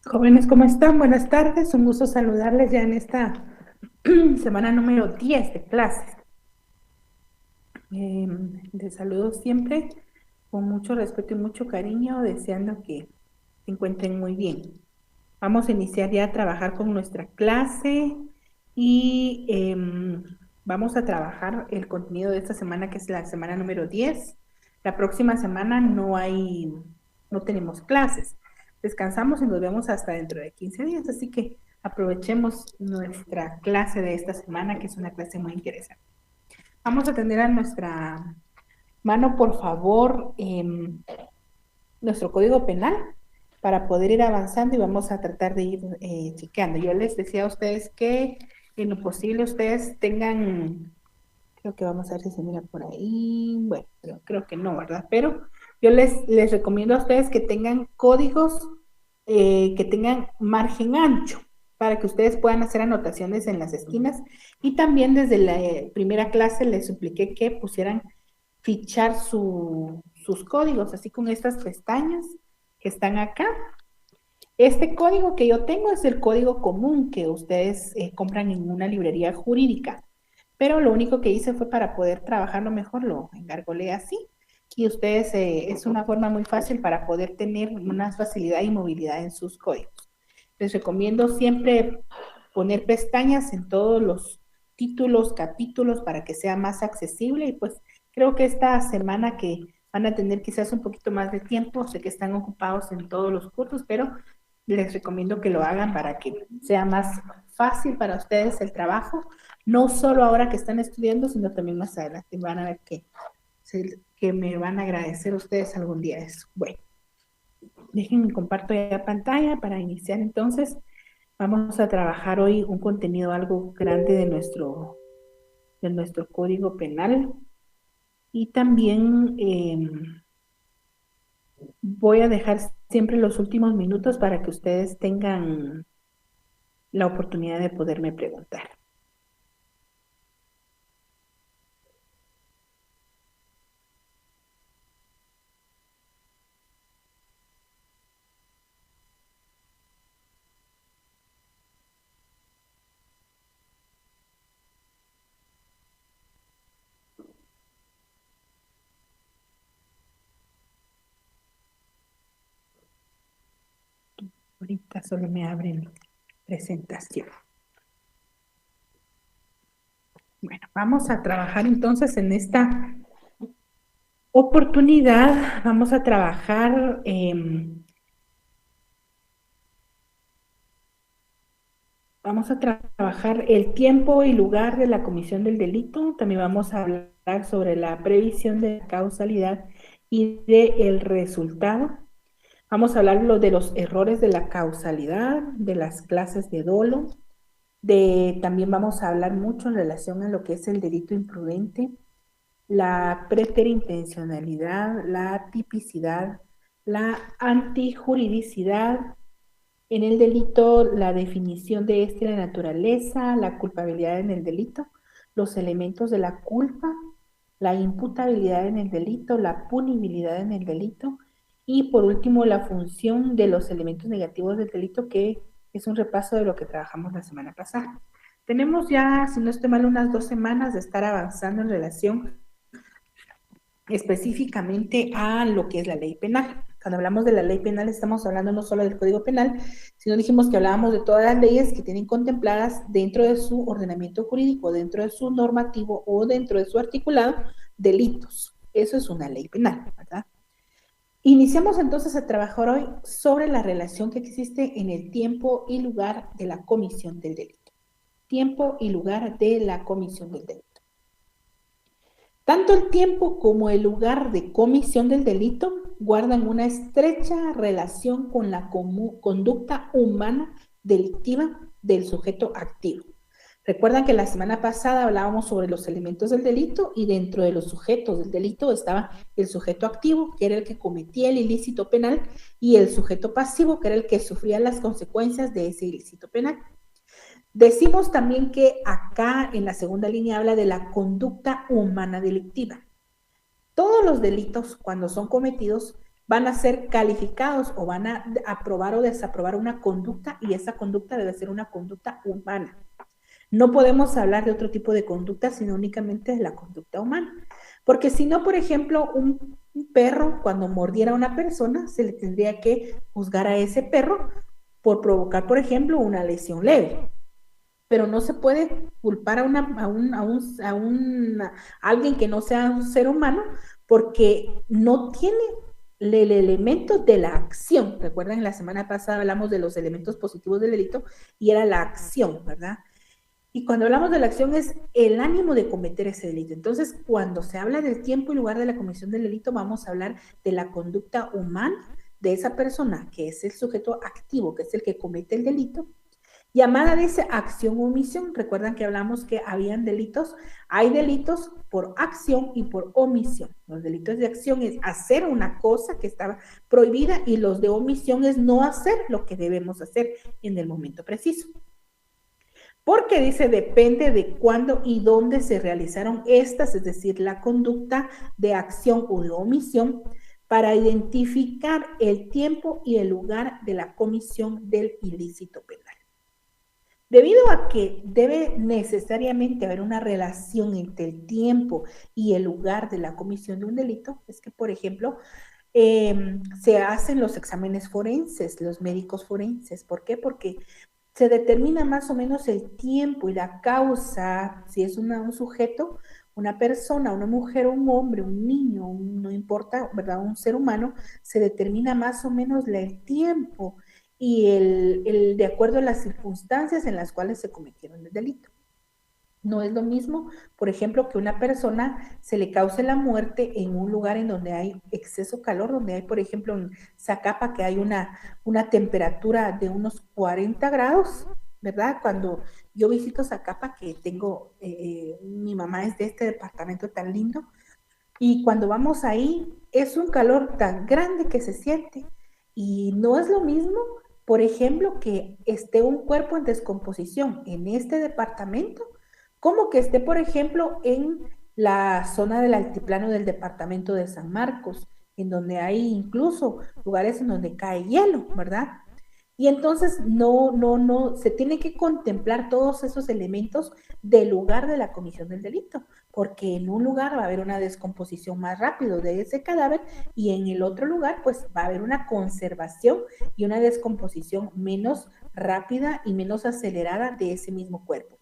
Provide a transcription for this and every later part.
Jóvenes, ¿cómo están? Buenas tardes. Un gusto saludarles ya en esta semana número 10 de clases. Les saludo siempre con mucho respeto y mucho cariño, deseando que se encuentren muy bien. Vamos a iniciar ya a trabajar con nuestra clase y vamos a trabajar el contenido de esta semana, que es la semana número 10. La próxima semana no tenemos clases. Descansamos y nos vemos hasta dentro de 15 días, así que aprovechemos nuestra clase de esta semana, que es una clase muy interesante. Vamos a tener a nuestra mano, por favor, nuestro código penal para poder ir avanzando y vamos a tratar de ir chequeando. Yo les decía a ustedes que en lo posible ustedes tengan, creo que vamos a ver si se mira por ahí, bueno, creo que no, ¿verdad? Pero yo les recomiendo a ustedes que tengan códigos que tengan margen ancho para que ustedes puedan hacer anotaciones en las esquinas, y también desde la primera clase les supliqué que pusieran fichar sus códigos, así con estas pestañas que están acá. Este código que yo tengo es el código común que ustedes compran en una librería jurídica, pero lo único que hice fue para poder trabajarlo mejor, lo engargolé así, y ustedes es una forma muy fácil para poder tener una facilidad y movilidad en sus códigos. Les recomiendo siempre poner pestañas en todos los títulos, capítulos, para que sea más accesible, y pues creo que esta semana que van a tener quizás un poquito más de tiempo, sé que están ocupados en todos los cursos, pero les recomiendo que lo hagan para que sea más fácil para ustedes el trabajo, no solo ahora que están estudiando, sino también más adelante. Van a ver que me van a agradecer ustedes algún día eso. Bueno, déjenme comparto ya pantalla para iniciar entonces. Vamos a trabajar hoy un contenido algo grande de nuestro código penal, y también voy a dejar siempre los últimos minutos para que ustedes tengan la oportunidad de poderme preguntar. Ahorita solo me abre mi presentación. Bueno, vamos a trabajar entonces en esta oportunidad. Vamos a trabajar el tiempo y lugar de la comisión del delito. También vamos a hablar sobre la previsión de la causalidad y del resultado. Vamos a hablar de los errores de la causalidad, de las clases de dolo, también vamos a hablar mucho en relación a lo que es el delito imprudente, la preterintencionalidad, la tipicidad, la antijuridicidad, en el delito, la definición de este, la naturaleza, la culpabilidad en el delito, los elementos de la culpa, la imputabilidad en el delito, la punibilidad en el delito, y por último la función de los elementos negativos del delito, que es un repaso de lo que trabajamos la semana pasada. Tenemos ya, si no estoy mal, unas 2 semanas de estar avanzando en relación específicamente a lo que es la ley penal. Cuando hablamos de la ley penal estamos hablando no solo del Código Penal, sino dijimos que hablábamos de todas las leyes que tienen contempladas dentro de su ordenamiento jurídico, dentro de su normativo o dentro de su articulado, delitos. Eso es una ley penal, ¿verdad? Iniciamos entonces a trabajar hoy sobre la relación que existe en el tiempo y lugar de la comisión del delito. Tiempo y lugar de la comisión del delito. Tanto el tiempo como el lugar de comisión del delito guardan una estrecha relación con la conducta humana delictiva del sujeto activo. Recuerdan que la semana pasada hablábamos sobre los elementos del delito, y dentro de los sujetos del delito estaba el sujeto activo, que era el que cometía el ilícito penal, y el sujeto pasivo, que era el que sufría las consecuencias de ese ilícito penal. Decimos también que acá en la segunda línea habla de la conducta humana delictiva. Todos los delitos, cuando son cometidos, van a ser calificados o van a aprobar o desaprobar una conducta, y esa conducta debe ser una conducta humana. No podemos hablar de otro tipo de conducta, sino únicamente de la conducta humana. Porque si no, por ejemplo, un perro cuando mordiera a una persona, se le tendría que juzgar a ese perro por provocar, por ejemplo, una lesión leve. Pero no se puede culpar a alguien que no sea un ser humano porque no tiene el elemento de la acción. Recuerdan, la semana pasada hablamos de los elementos positivos del delito y era la acción, ¿verdad? Y cuando hablamos de la acción es el ánimo de cometer ese delito. Entonces, cuando se habla del tiempo y lugar de la comisión del delito, vamos a hablar de la conducta humana de esa persona, que es el sujeto activo, que es el que comete el delito, llamada dice acción o omisión. Recuerdan que hablamos que habían delitos, hay delitos por acción y por omisión. Los delitos de acción es hacer una cosa que estaba prohibida y los de omisión es no hacer lo que debemos hacer en el momento preciso. Porque dice, depende de cuándo y dónde se realizaron estas, es decir, la conducta de acción o de omisión, para identificar el tiempo y el lugar de la comisión del ilícito penal. Debido a que debe necesariamente haber una relación entre el tiempo y el lugar de la comisión de un delito, es que, por ejemplo, se hacen los exámenes forenses, los médicos forenses. ¿Por qué? Porque se determina más o menos el tiempo y la causa, si es un sujeto, una persona, una mujer, un hombre, un niño, no importa, ¿verdad? Un ser humano, se determina más o menos el tiempo y de acuerdo a las circunstancias en las cuales se cometieron el delito. No es lo mismo, por ejemplo, que una persona se le cause la muerte en un lugar en donde hay exceso calor, donde hay, por ejemplo, en Zacapa, que hay una temperatura de unos 40 grados, ¿verdad? Cuando yo visito Zacapa, que tengo, mi mamá es de este departamento tan lindo, y cuando vamos ahí es un calor tan grande que se siente, y no es lo mismo, por ejemplo, que esté un cuerpo en descomposición en este departamento, como que esté, por ejemplo, en la zona del altiplano del departamento de San Marcos, en donde hay incluso lugares en donde cae hielo, ¿verdad? Y entonces no, se tiene que contemplar todos esos elementos del lugar de la comisión del delito, porque en un lugar va a haber una descomposición más rápido de ese cadáver y en el otro lugar pues va a haber una conservación y una descomposición menos rápida y menos acelerada de ese mismo cuerpo.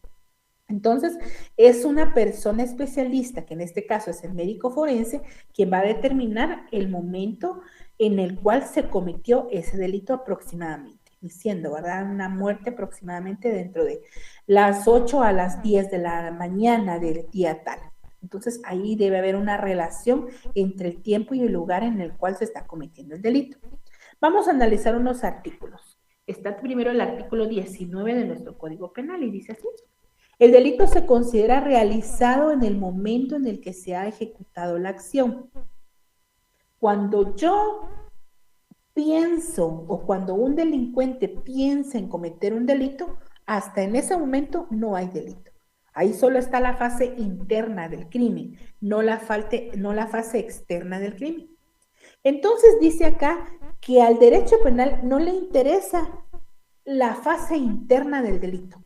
Entonces, es una persona especialista, que en este caso es el médico forense, quien va a determinar el momento en el cual se cometió ese delito aproximadamente, diciendo, ¿verdad? Una muerte aproximadamente dentro de las 8 a las 10 de la mañana del día tal. Entonces, ahí debe haber una relación entre el tiempo y el lugar en el cual se está cometiendo el delito. Vamos a analizar unos artículos. Está primero el artículo 19 de nuestro Código Penal y dice así: el delito se considera realizado en el momento en el que se ha ejecutado la acción. Cuando yo pienso o cuando un delincuente piensa en cometer un delito, hasta en ese momento no hay delito. Ahí solo está la fase interna del crimen, no la fase externa del crimen. Entonces dice acá que al derecho penal no le interesa la fase interna del delito.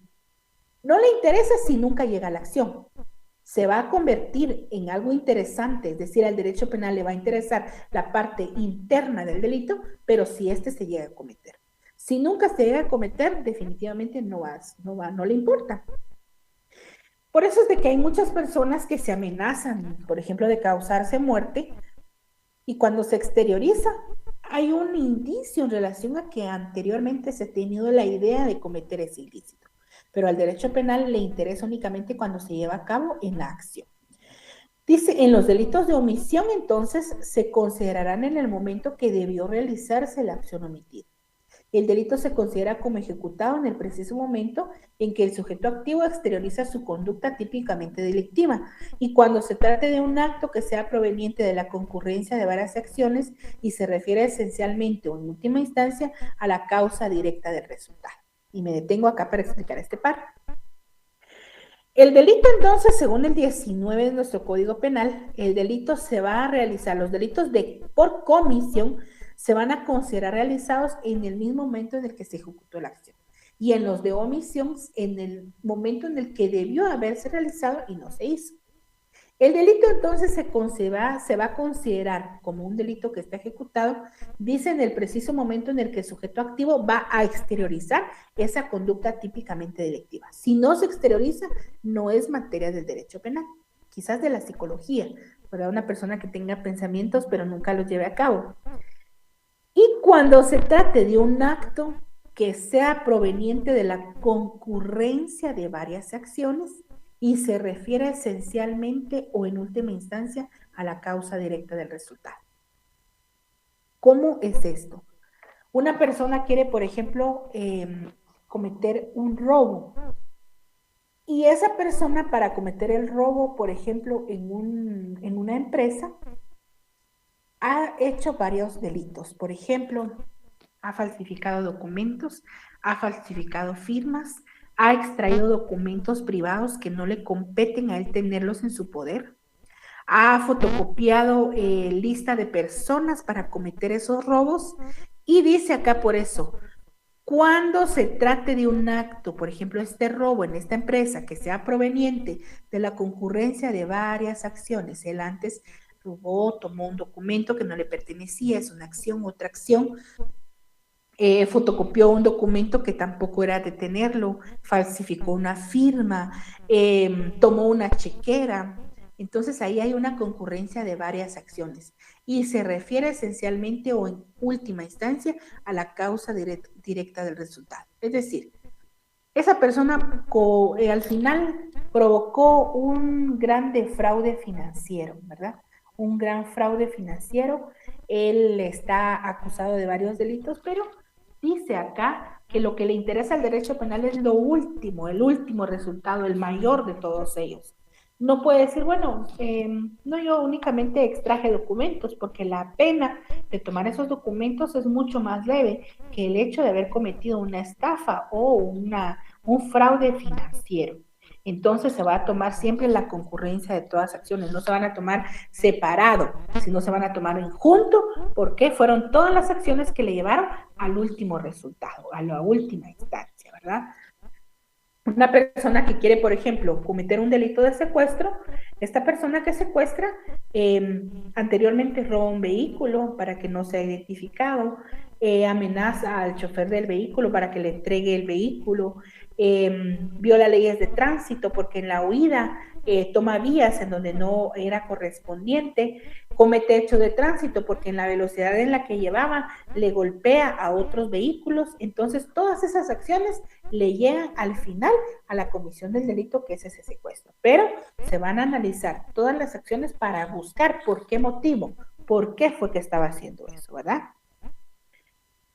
No le interesa si nunca llega a la acción. Se va a convertir en algo interesante, es decir, al derecho penal le va a interesar la parte interna del delito, pero si este se llega a cometer. Si nunca se llega a cometer, definitivamente no le importa. Por eso es de que hay muchas personas que se amenazan, por ejemplo, de causarse muerte, y cuando se exterioriza, hay un indicio en relación a que anteriormente se ha tenido la idea de cometer ese ilícito. Pero al derecho penal le interesa únicamente cuando se lleva a cabo en la acción. Dice, en los delitos de omisión, entonces, se considerarán en el momento que debió realizarse la acción omitida. El delito se considera como ejecutado en el preciso momento en que el sujeto activo exterioriza su conducta típicamente delictiva y cuando se trate de un acto que sea proveniente de la concurrencia de varias acciones y se refiere esencialmente o en última instancia a la causa directa del resultado. Y me detengo acá para explicar este párrafo. El delito entonces, según el 19 de nuestro Código Penal, el delito se va a realizar, los delitos por comisión se van a considerar realizados en el mismo momento en el que se ejecutó la acción. Y en los de omisión, en el momento en el que debió haberse realizado y no se hizo. El delito entonces se va a considerar como un delito que está ejecutado, dice en el preciso momento en el que el sujeto activo va a exteriorizar esa conducta típicamente delictiva. Si no se exterioriza, no es materia del derecho penal, quizás de la psicología, para una persona que tenga pensamientos pero nunca los lleve a cabo. Y cuando se trate de un acto que sea proveniente de la concurrencia de varias acciones, y se refiere esencialmente o en última instancia a la causa directa del resultado. ¿Cómo es esto? Una persona quiere, por ejemplo, cometer un robo. Y esa persona, para cometer el robo, por ejemplo, en una empresa, ha hecho varios delitos. Por ejemplo, ha falsificado documentos, ha falsificado firmas, ha extraído documentos privados que no le competen a él tenerlos en su poder, ha fotocopiado lista de personas para cometer esos robos y dice acá por eso, cuando se trate de un acto, por ejemplo, este robo en esta empresa que sea proveniente de la concurrencia de varias acciones, él antes robó, tomó un documento que no le pertenecía, es una acción, otra acción, fotocopió un documento que tampoco era de tenerlo, falsificó una firma, tomó una chequera. Entonces ahí hay una concurrencia de varias acciones y se refiere esencialmente o en última instancia a la causa directa del resultado. Es decir, esa persona al final provocó un grande fraude financiero, ¿verdad? Un gran fraude financiero. Él está acusado de varios delitos, pero dice acá que lo que le interesa al derecho penal es lo último, el último resultado, el mayor de todos ellos. No puede decir, bueno, no, yo únicamente extraje documentos, porque la pena de tomar esos documentos es mucho más leve que el hecho de haber cometido una estafa o un fraude financiero. Entonces se va a tomar siempre la concurrencia de todas las acciones, no se van a tomar separado, sino se van a tomar en junto, porque fueron todas las acciones que le llevaron al último resultado, a la última instancia, ¿verdad? Una persona que quiere, por ejemplo, cometer un delito de secuestro, esta persona que secuestra anteriormente roba un vehículo para que no sea identificado, amenaza al chofer del vehículo para que le entregue el vehículo, viola leyes de tránsito porque en la huida toma vías en donde no era correspondiente, comete hechos de tránsito porque en la velocidad en la que llevaba le golpea a otros vehículos. Entonces todas esas acciones le llegan al final a la comisión del delito, que es ese secuestro. Pero se van a analizar todas las acciones para buscar por qué motivo, por qué fue que estaba haciendo eso, ¿verdad?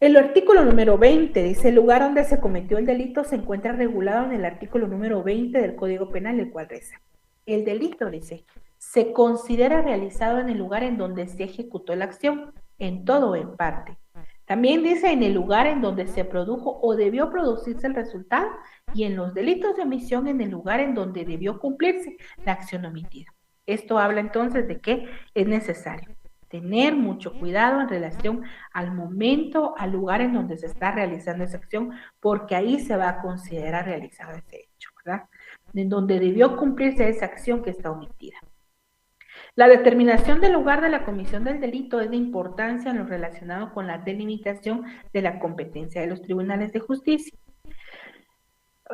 El artículo número 20 dice, el lugar donde se cometió el delito se encuentra regulado en el artículo número 20 del Código Penal, el cual reza, el delito, dice, se considera realizado en el lugar en donde se ejecutó la acción, en todo o en parte. También dice en el lugar en donde se produjo o debió producirse el resultado y en los delitos de omisión en el lugar en donde debió cumplirse la acción omitida. Esto habla entonces de que es necesario tener mucho cuidado en relación al momento, al lugar en donde se está realizando esa acción, porque ahí se va a considerar realizado ese hecho, ¿verdad? En donde debió cumplirse esa acción que está omitida. La determinación del lugar de la comisión del delito es de importancia en lo relacionado con la delimitación de la competencia de los tribunales de justicia.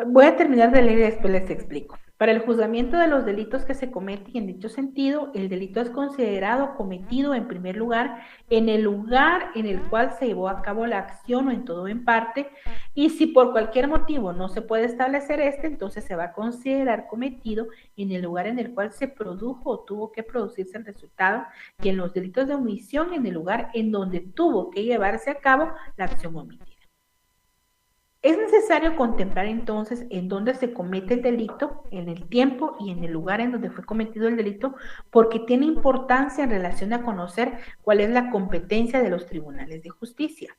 Voy a terminar de leer y después les explico. Para el juzgamiento de los delitos que se cometen en dicho sentido, el delito es considerado cometido en primer lugar en el lugar en el cual se llevó a cabo la acción o en todo o en parte, y si por cualquier motivo no se puede establecer entonces se va a considerar cometido en el lugar en el cual se produjo o tuvo que producirse el resultado, y en los delitos de omisión en el lugar en donde tuvo que llevarse a cabo la acción omitida. Es necesario contemplar entonces en dónde se comete el delito, en el tiempo y en el lugar en donde fue cometido el delito, porque tiene importancia en relación a conocer cuál es la competencia de los tribunales de justicia.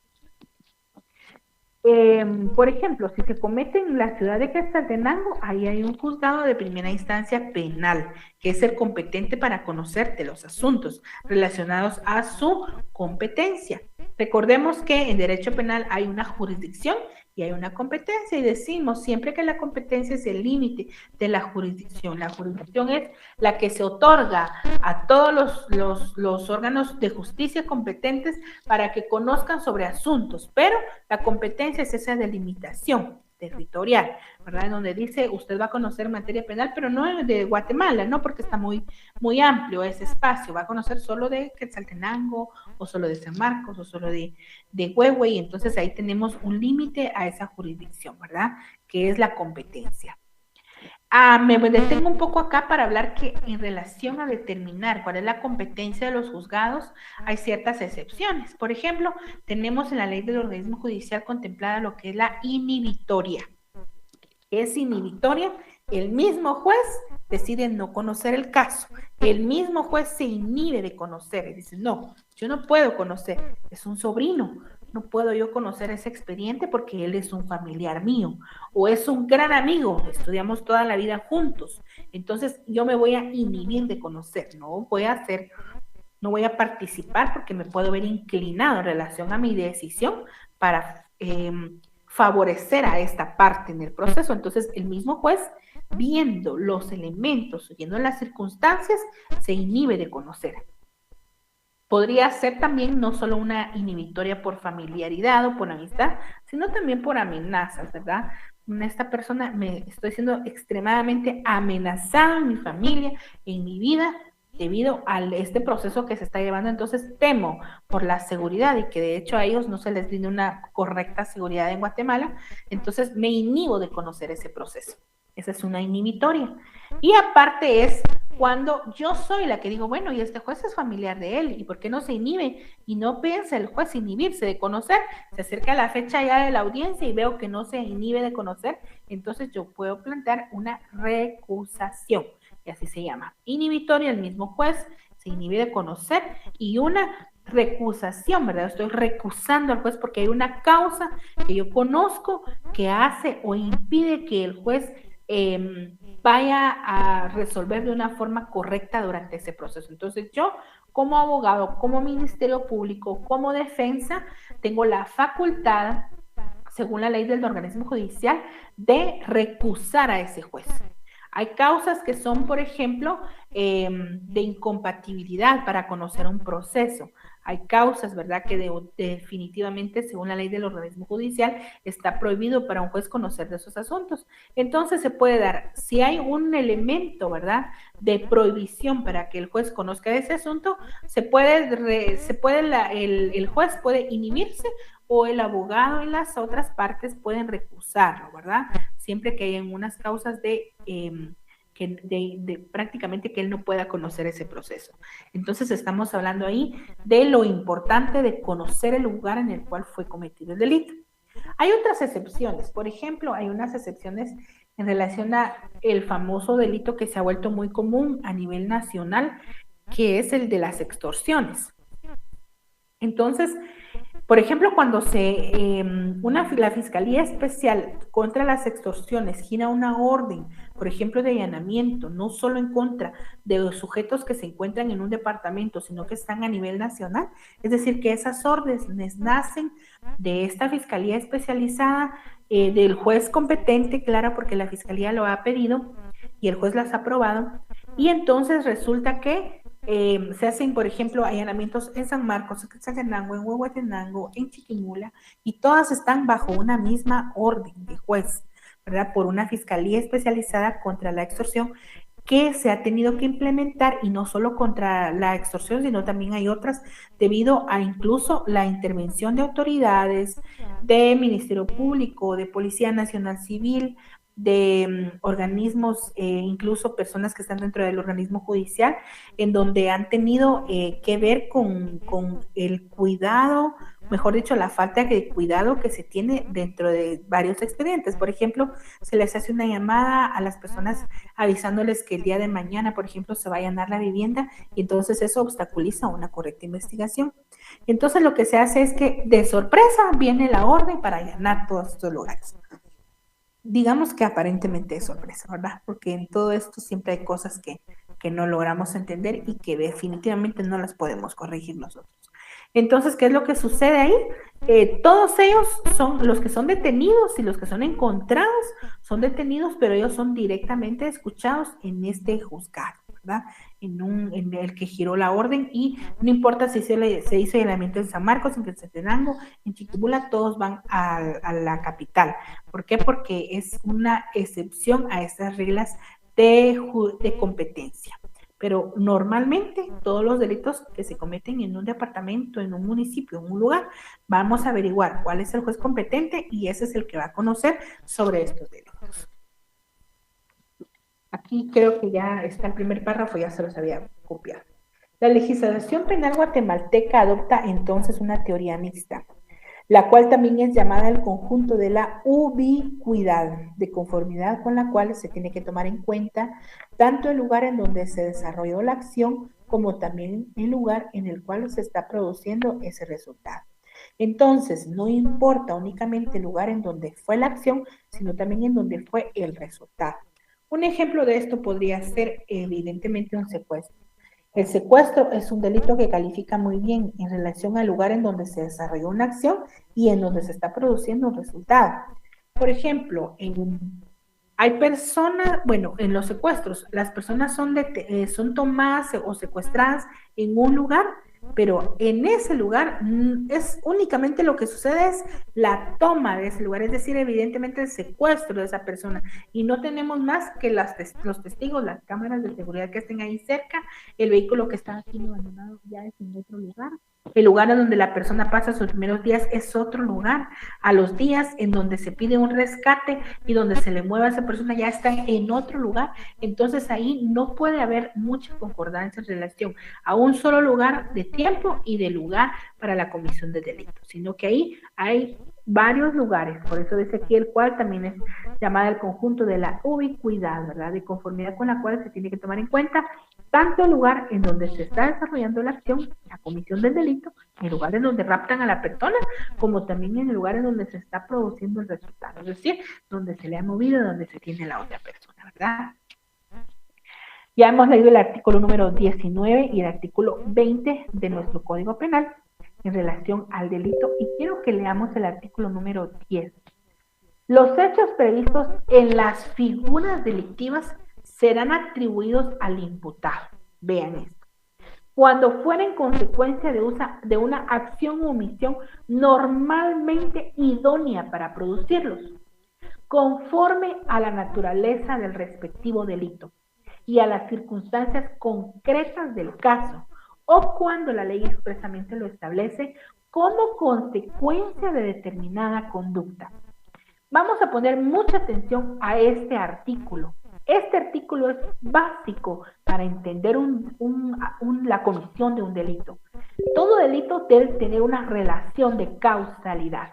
por ejemplo, si se comete en la ciudad de Quetzaltenango, ahí hay un juzgado de primera instancia penal, que es el competente para conocer de los asuntos relacionados a su competencia. Recordemos que en derecho penal hay una jurisdicción y hay una competencia y decimos siempre que la competencia es el límite de la jurisdicción. La jurisdicción es la que se otorga a todos los órganos de justicia competentes para que conozcan sobre asuntos, pero la competencia es esa delimitación territorial, ¿verdad? En donde dice, usted va a conocer materia penal, pero no de Guatemala, ¿no? Porque está muy amplio ese espacio, va a conocer solo de Quetzaltenango, o solo de San Marcos, o solo de Huehue, y entonces ahí tenemos un límite a esa jurisdicción, ¿verdad? Que es la competencia. Me detengo un poco acá para hablar que en relación a determinar cuál es la competencia de los juzgados, hay ciertas excepciones. Por ejemplo, tenemos en la ley del organismo judicial contemplada lo que es la inhibitoria. Es inhibitoria, el mismo juez decide no conocer el caso, el mismo juez se inhibe de conocer y dice, no, yo no puedo conocer, es un sobrino, no puedo yo conocer ese expediente porque él es un familiar mío o es un gran amigo, estudiamos toda la vida juntos, entonces yo me voy a inhibir de conocer, no voy a participar porque me puedo ver inclinado en relación a mi decisión para favorecer a esta parte en el proceso. Entonces, el mismo juez, viendo los elementos, viendo las circunstancias, se inhibe de conocer. Podría ser también no solo una inhibitoria por familiaridad o por amistad, sino también por amenazas, ¿verdad? Esta persona me estoy siendo extremadamente amenazada en mi familia, en mi vida, debido a este proceso que se está llevando, entonces temo por la seguridad y que de hecho a ellos no se les brinda una correcta seguridad en Guatemala, entonces me inhibo de conocer ese proceso. Esa es una inhibitoria. Y aparte es cuando yo soy la que digo, bueno, y este juez es familiar de él, ¿y por qué no se inhibe? Y no piensa el juez inhibirse de conocer, se acerca a la fecha ya de la audiencia y veo que no se inhibe de conocer, entonces yo puedo plantear una recusación. Y así se llama. Inhibitoria, el mismo juez se inhibe de conocer y una recusación, ¿verdad? Estoy recusando al juez porque hay una causa que yo conozco que hace o impide que el juez vaya a resolver de una forma correcta durante ese proceso. Entonces yo, como abogado, como Ministerio Público, como defensa, tengo la facultad, según la ley del organismo judicial, de recusar a ese juez. Hay causas que son, por ejemplo, de incompatibilidad para conocer un proceso. Hay causas, ¿verdad?, que definitivamente, según la ley del organismo judicial, está prohibido para un juez conocer de esos asuntos. Entonces, se puede dar, si hay un elemento, ¿verdad?, de prohibición para que el juez conozca ese asunto, el juez puede inhibirse o el abogado y las otras partes pueden recusarlo, ¿verdad? Siempre que hayan unas causas de prácticamente que él no pueda conocer ese proceso. Entonces estamos hablando ahí de lo importante de conocer el lugar en el cual fue cometido el delito. Hay otras excepciones, por ejemplo, hay unas excepciones en relación a el famoso delito que se ha vuelto muy común a nivel nacional, que es el de las extorsiones. Entonces, por ejemplo, cuando la Fiscalía Especial contra las Extorsiones gira una orden, por ejemplo, de allanamiento, no solo en contra de los sujetos que se encuentran en un departamento, sino que están a nivel nacional, es decir, que esas órdenes nacen de esta Fiscalía Especializada, del juez competente, claro, porque la Fiscalía lo ha pedido y el juez las ha aprobado, y entonces resulta que se hacen, por ejemplo, allanamientos en San Marcos, en Quetzaltenango, en Huehuetenango, en Chiquimula, y todas están bajo una misma orden de juez, ¿verdad? Por una fiscalía especializada contra la extorsión que se ha tenido que implementar, y no solo contra la extorsión, sino también hay otras, debido a incluso la intervención de autoridades, de Ministerio Público, de Policía Nacional Civil, de organismos, incluso personas que están dentro del organismo judicial, en donde han tenido que ver con el cuidado, mejor dicho, la falta de cuidado que se tiene dentro de varios expedientes. Por ejemplo, se les hace una llamada a las personas avisándoles que el día de mañana, por ejemplo, se va a allanar la vivienda, y entonces eso obstaculiza una correcta investigación. Entonces lo que se hace es que de sorpresa viene la orden para allanar todos estos lugares. Digamos que aparentemente es sorpresa, ¿verdad? Porque en todo esto siempre hay cosas que no logramos entender y que definitivamente no las podemos corregir nosotros. Entonces, ¿qué es lo que sucede ahí? Todos ellos son los que son detenidos y los que son encontrados, son detenidos, pero ellos son directamente escuchados en este juzgado, ¿verdad? En el que giró la orden y no importa si se hizo allanamiento en San Marcos, en Quetzaltenango, en Chiquimula, todos van a la capital. ¿Por qué? Porque es una excepción a estas reglas de competencia. Pero normalmente todos los delitos que se cometen en un departamento, en un municipio, en un lugar, vamos a averiguar cuál es el juez competente y ese es el que va a conocer sobre estos delitos. Aquí creo que ya está el primer párrafo, ya se los había copiado. La legislación penal guatemalteca adopta entonces una teoría mixta, la cual también es llamada el conjunto de la ubicuidad, de conformidad con la cual se tiene que tomar en cuenta tanto el lugar en donde se desarrolló la acción como también el lugar en el cual se está produciendo ese resultado. Entonces, no importa únicamente el lugar en donde fue la acción, sino también en donde fue el resultado. Un ejemplo de esto podría ser evidentemente un secuestro. El secuestro es un delito que califica muy bien en relación al lugar en donde se desarrolló una acción y en donde se está produciendo un resultado. Por ejemplo, hay personas, bueno, en los secuestros, las personas son tomadas o secuestradas en un lugar, pero en ese lugar es únicamente lo que sucede es la toma de ese lugar, es decir, evidentemente el secuestro de esa persona. Y no tenemos más que los testigos, las cámaras de seguridad que estén ahí cerca, el vehículo que está aquí abandonado ya es en otro lugar. El lugar en donde la persona pasa sus primeros días es otro lugar. A los días en donde se pide un rescate y donde se le mueve a esa persona ya está en otro lugar. Entonces ahí no puede haber mucha concordancia en relación a un solo lugar de tiempo y de lugar para la comisión de delitos, sino que ahí hay varios lugares, por eso dice aquí el cual también es llamada el conjunto de la ubicuidad, ¿verdad? De conformidad con la cual se tiene que tomar en cuenta tanto el lugar en donde se está desarrollando la acción, la comisión del delito, el lugar en donde raptan a la persona, como también en el lugar en donde se está produciendo el resultado, es decir, donde se le ha movido, donde se tiene la otra persona, ¿verdad? Ya hemos leído el artículo número 19 y el artículo 20 de nuestro Código Penal en relación al delito y quiero que leamos el artículo número 10. Los hechos previstos en las figuras delictivas serán atribuidos al imputado. Vean esto. Cuando fuera en consecuencia de una acción o omisión normalmente idónea para producirlos, conforme a la naturaleza del respectivo delito y a las circunstancias concretas del caso, o cuando la ley expresamente lo establece como consecuencia de determinada conducta. Vamos a poner mucha atención a este artículo. Este artículo es básico para entender la comisión de un delito. Todo delito debe tener una relación de causalidad.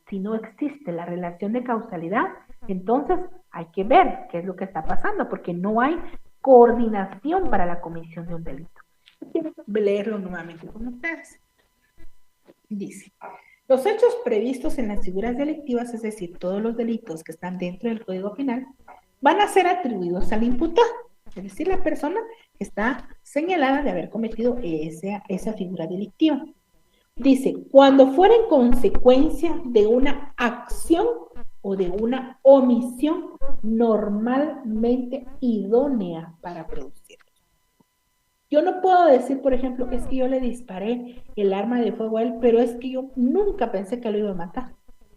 Si no existe la relación de causalidad, entonces hay que ver qué es lo que está pasando, porque no hay coordinación para la comisión de un delito. Quiero leerlo nuevamente con ustedes. Dice, los hechos previstos en las figuras delictivas, es decir, todos los delitos que están dentro del Código Penal, van a ser atribuidos al imputado, es decir, la persona que está señalada de haber cometido esa figura delictiva. Dice, cuando fuera en consecuencia de una acción o de una omisión normalmente idónea para producirlo. Yo no puedo decir, por ejemplo, es que yo le disparé el arma de fuego a él, pero es que yo nunca pensé que lo iba a matar.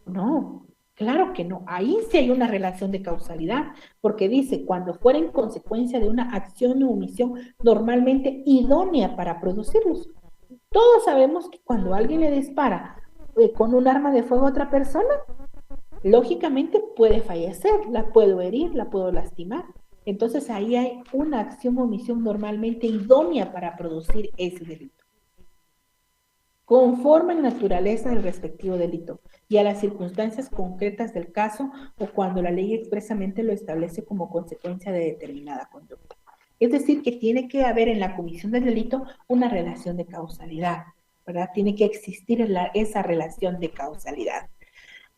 No, claro que no. Ahí sí hay una relación de causalidad, porque dice, cuando fuera en consecuencia de una acción o omisión normalmente idónea para producirlos. Todos sabemos que cuando alguien le dispara con un arma de fuego a otra persona, lógicamente puede fallecer, la puedo herir, la puedo lastimar. Entonces ahí hay una acción o omisión normalmente idónea para producir ese delito. Conforme a la naturaleza del respectivo delito y a las circunstancias concretas del caso o cuando la ley expresamente lo establece como consecuencia de determinada conducta. Es decir, que tiene que haber en la comisión del delito una relación de causalidad. ¿verdad? Tiene que existir esa relación de causalidad.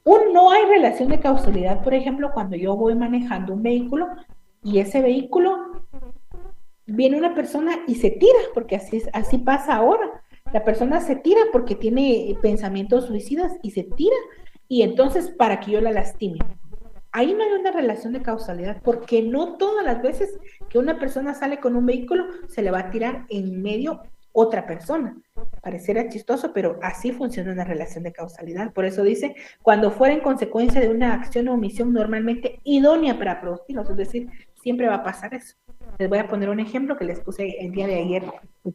No hay relación de causalidad, por ejemplo, cuando yo voy manejando un vehículo y ese vehículo viene una persona y se tira, porque así pasa ahora. La persona se tira porque tiene pensamientos suicidas y se tira, y entonces para que yo la lastime. Ahí no hay una relación de causalidad, porque no todas las veces que una persona sale con un vehículo se le va a tirar en medio otra persona. Pareciera chistoso, pero así funciona una relación de causalidad. Por eso dice, cuando fuera en consecuencia de una acción o omisión normalmente idónea para producirlos, es decir, siempre va a pasar eso. Les voy a poner un ejemplo que les puse el día de ayer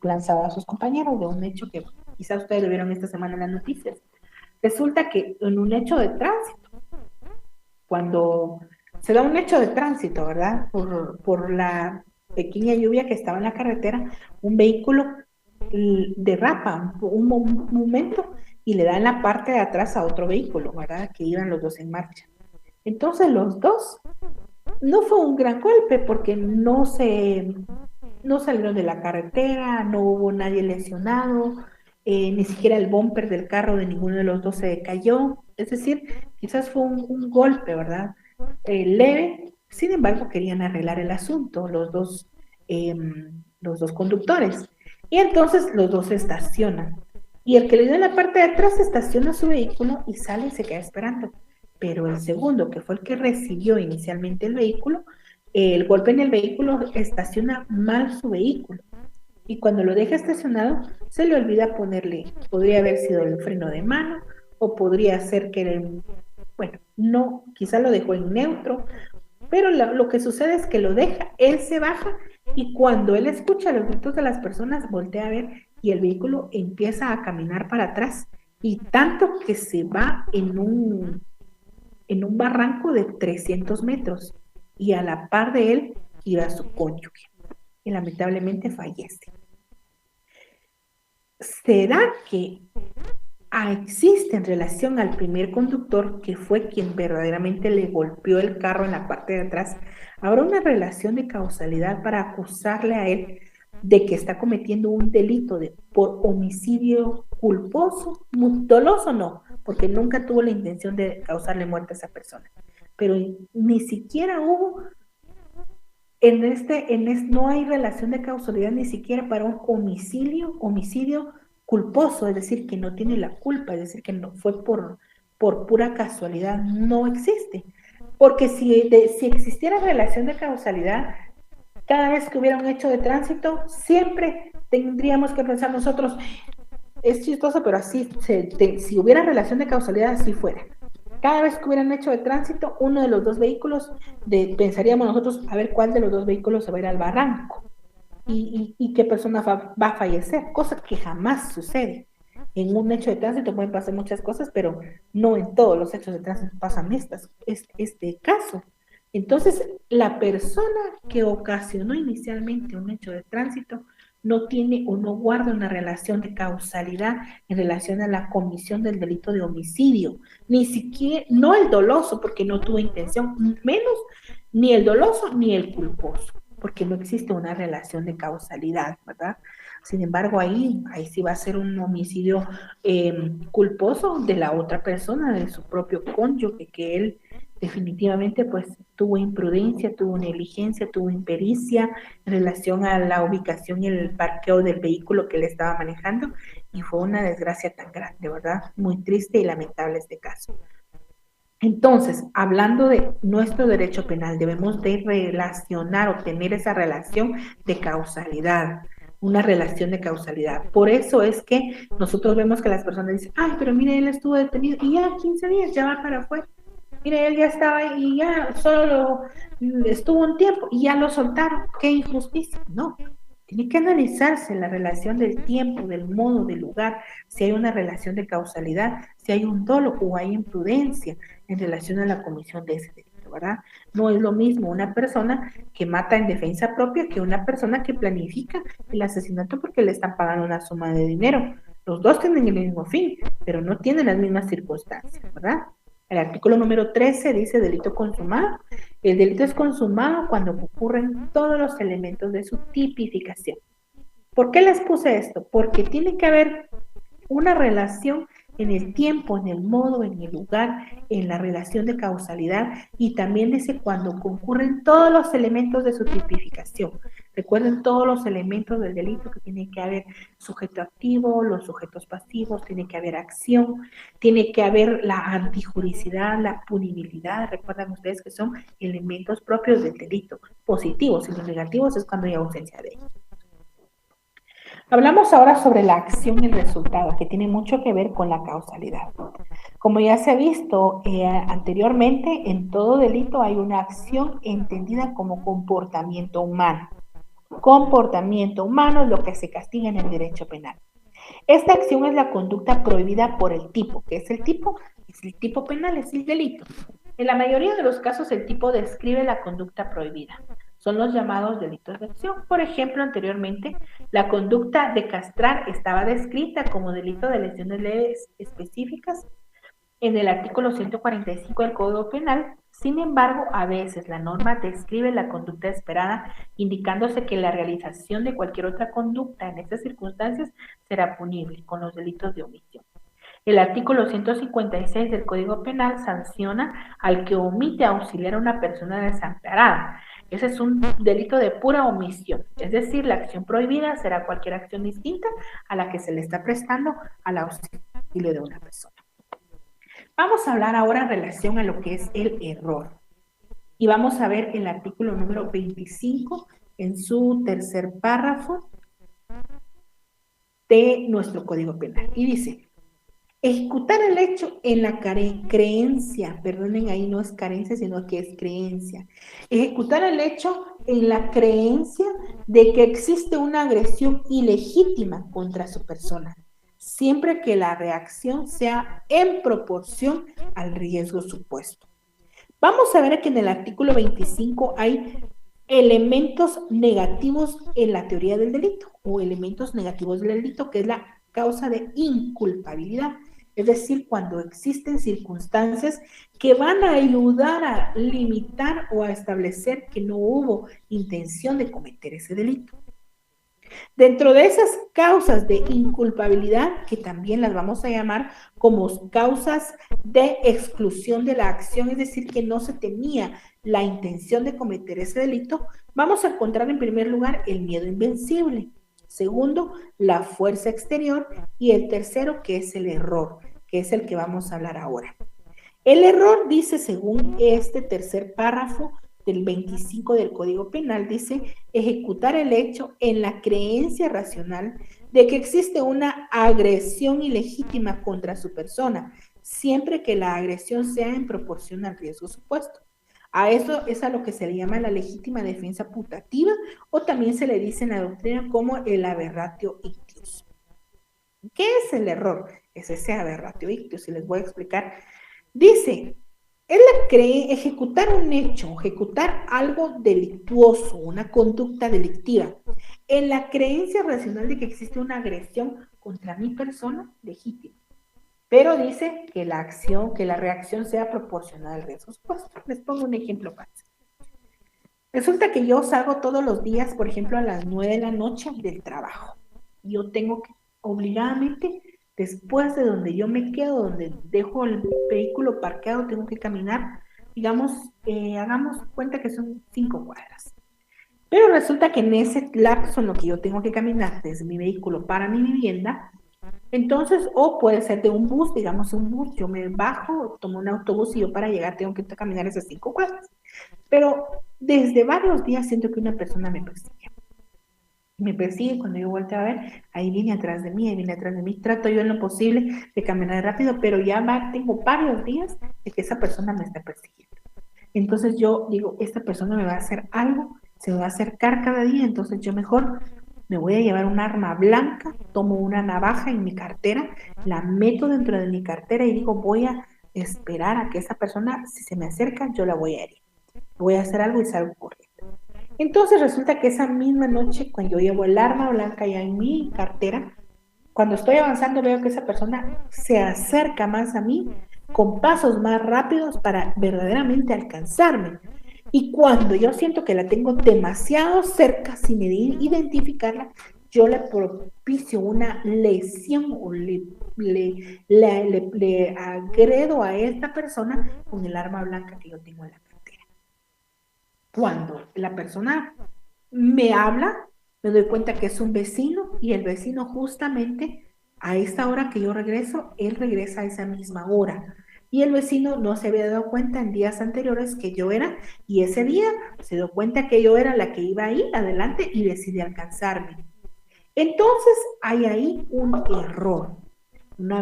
lanzado a sus compañeros de un hecho que quizás ustedes lo vieron esta semana en las noticias. Resulta que en un hecho de tránsito, cuando se da un hecho de tránsito, ¿verdad? Por la pequeña lluvia que estaba en la carretera, un vehículo derrapa un momento y le da en la parte de atrás a otro vehículo, ¿verdad? Que iban los dos en marcha. Entonces los dos, no fue un gran golpe porque no salieron de la carretera, no hubo nadie lesionado, ni siquiera el bumper del carro de ninguno de los dos se cayó. Es decir, quizás fue un golpe, ¿verdad? Leve. Sin embargo, querían arreglar el asunto, los dos conductores. Y entonces los dos se estacionan. Y el que le dio en la parte de atrás estaciona su vehículo y sale y se queda esperando. Pero el segundo, que fue el que recibió inicialmente el golpe en el vehículo, estaciona mal su vehículo. Y cuando lo deja estacionado, se le olvida podría haber sido el freno de mano, o podría ser bueno, no, quizá lo dejó en neutro, pero lo que sucede es que lo deja, él se baja, y cuando él escucha los gritos de las personas, voltea a ver, y el vehículo empieza a caminar para atrás, y tanto que se va en un barranco de 300 metros, y a la par de él iba su cónyuge, y lamentablemente fallece. ¿Será que existe en relación al primer conductor, que fue quien verdaderamente le golpeó el carro en la parte de atrás, habrá una relación de causalidad para acusarle a él de que está cometiendo un delito por homicidio culposo, doloso no, porque nunca tuvo la intención de causarle muerte a esa persona, pero ni siquiera hubo no hay relación de causalidad ni siquiera para un homicidio culposo, es decir, que no tiene la culpa, es decir, que no fue por pura casualidad, no existe. Porque si existiera relación de causalidad, cada vez que hubiera un hecho de tránsito, siempre tendríamos que pensar nosotros, es chistoso, pero así, si hubiera relación de causalidad, así fuera. Cada vez que hubieran hecho de tránsito, uno de los dos vehículos, pensaríamos nosotros, a ver cuál de los dos vehículos se va a ir al barranco y qué persona va a fallecer, cosa que jamás sucede. En un hecho de tránsito pueden pasar muchas cosas, pero no en todos los hechos de tránsito pasan este caso. Entonces, la persona que ocasionó inicialmente un hecho de tránsito no tiene o no guarda una relación de causalidad en relación a la comisión del delito de homicidio, ni siquiera, no el doloso, porque no tuvo intención, menos ni el doloso ni el culposo, porque no existe una relación de causalidad, ¿verdad? Sin embargo, ahí sí va a ser un homicidio culposo de la otra persona, de su propio cónyuge, que él definitivamente pues tuvo imprudencia, tuvo negligencia, tuvo impericia en relación a la ubicación y el parqueo del vehículo que él estaba manejando, y fue una desgracia tan grande, ¿verdad? Muy triste y lamentable este caso. Entonces, hablando de nuestro derecho penal, debemos de relacionar o tener esa relación de causalidad, una relación de causalidad. Por eso es que nosotros vemos que las personas dicen, ay, pero mire, él estuvo detenido y ya 15 días ya va para afuera. Mire, él ya estaba ahí y ya solo estuvo un tiempo y ya lo soltaron. ¡Qué injusticia! No, tiene que analizarse la relación del tiempo, del modo, del lugar, si hay una relación de causalidad, si hay un dolo o hay imprudencia en relación a la comisión de ese delito, ¿verdad? No es lo mismo una persona que mata en defensa propia que una persona que planifica el asesinato porque le están pagando una suma de dinero. Los dos tienen el mismo fin, pero no tienen las mismas circunstancias, ¿verdad? El artículo número 13 dice delito consumado. El delito es consumado cuando ocurren todos los elementos de su tipificación. ¿Por qué les puse esto? Porque tiene que haber una relación en el tiempo, en el modo, en el lugar, en la relación de causalidad y también dice cuando concurren todos los elementos de su tipificación. Recuerden todos los elementos del delito que tiene que haber sujeto activo, los sujetos pasivos, tiene que haber acción, tiene que haber la antijuricidad, la punibilidad. Recuerdan ustedes que son elementos propios del delito, positivos, y los negativos es cuando hay ausencia de ellos. Hablamos ahora sobre la acción y el resultado, que tiene mucho que ver con la causalidad. Como ya se ha visto anteriormente, en todo delito hay una acción entendida como comportamiento humano. Comportamiento humano es lo que se castiga en el derecho penal. Esta acción es la conducta prohibida por el tipo. ¿Qué es el tipo? Es el tipo penal, es el delito. En la mayoría de los casos el tipo describe la conducta prohibida. Son los llamados delitos de acción. Por ejemplo, anteriormente, la conducta de castrar estaba descrita como delito de lesiones leves específicas en el artículo 145 del Código Penal. Sin embargo, a veces la norma describe la conducta esperada, indicándose que la realización de cualquier otra conducta en estas circunstancias será punible con los delitos de omisión. El artículo 156 del Código Penal sanciona al que omite auxiliar a una persona desamparada. Ese es un delito de pura omisión, es decir, la acción prohibida será cualquier acción distinta a la que se le está prestando al auxilio de una persona. Vamos a hablar ahora en relación a lo que es el error. Y vamos a ver el artículo número 25 en su tercer párrafo de nuestro Código Penal. Y dice, ejecutar el hecho en la creencia, perdonen, ahí no es carencia, sino que es creencia. Ejecutar el hecho en la creencia de que existe una agresión ilegítima contra su persona, siempre que la reacción sea en proporción al riesgo supuesto. Vamos a ver que en el artículo 25 hay elementos negativos en la teoría del delito, o elementos negativos del delito, que es la causa de inculpabilidad. Es decir, cuando existen circunstancias que van a ayudar a limitar o a establecer que no hubo intención de cometer ese delito. Dentro de esas causas de inculpabilidad, que también las vamos a llamar como causas de exclusión de la acción, es decir, que no se tenía la intención de cometer ese delito, vamos a encontrar en primer lugar el miedo invencible. Segundo, la fuerza exterior. Y el tercero, que es el error, que es el que vamos a hablar ahora. El error dice, según este tercer párrafo del 25 del Código Penal, dice ejecutar el hecho en la creencia racional de que existe una agresión ilegítima contra su persona, siempre que la agresión sea en proporción al riesgo supuesto. A eso es a lo que se le llama la legítima defensa putativa, o también se le dice en la doctrina como el aberratio ictius. ¿Qué es el error? Es ese aberratio ictius, y les voy a explicar. Dice, ejecutar un hecho, ejecutar algo delictuoso, una conducta delictiva, en la creencia racional de que existe una agresión contra mi persona legítima. Pero dice que la acción, que la reacción sea proporcional al riesgo supuesto. Les pongo un ejemplo fácil. Resulta que yo salgo todos los días, por ejemplo, a las 9 de la noche del trabajo. Yo tengo que, obligadamente, después de donde yo me quedo, donde dejo el vehículo parqueado, tengo que caminar, digamos, hagamos cuenta que son 5 cuadras. Pero resulta que en ese lapso en lo que yo tengo que caminar desde mi vehículo para mi vivienda, entonces, o puede ser de un bus, digamos un bus, yo me bajo, tomo un autobús y yo para llegar tengo que caminar esas 5 cuadras. Pero desde varios días siento que una persona me persigue. Me persigue, cuando yo volteo a ver, ahí viene atrás de mí, trato yo en lo posible de caminar rápido, pero ya tengo varios días de que esa persona me está persiguiendo. Entonces yo digo, esta persona me va a hacer algo, se me va a acercar cada día, entonces yo mejor me voy a llevar un arma blanca, tomo una navaja en mi cartera, la meto dentro de mi cartera y digo, voy a esperar a que esa persona, si se me acerca, yo la voy a herir. Voy a hacer algo y salgo corriendo. Entonces resulta que esa misma noche, cuando yo llevo el arma blanca ya en mi cartera, cuando estoy avanzando veo que esa persona se acerca más a mí con pasos más rápidos para verdaderamente alcanzarme. Y cuando yo siento que la tengo demasiado cerca, sin identificarla, yo le propicio una lesión o le agredo a esta persona con el arma blanca que yo tengo en la cartera. Cuando la persona me habla, me doy cuenta que es un vecino y el vecino justamente a esta hora que yo regreso, él regresa a esa misma hora. Y el vecino no se había dado cuenta en días anteriores que yo era, y ese día se dio cuenta que yo era la que iba ahí adelante y decidió alcanzarme. Entonces hay ahí un error, un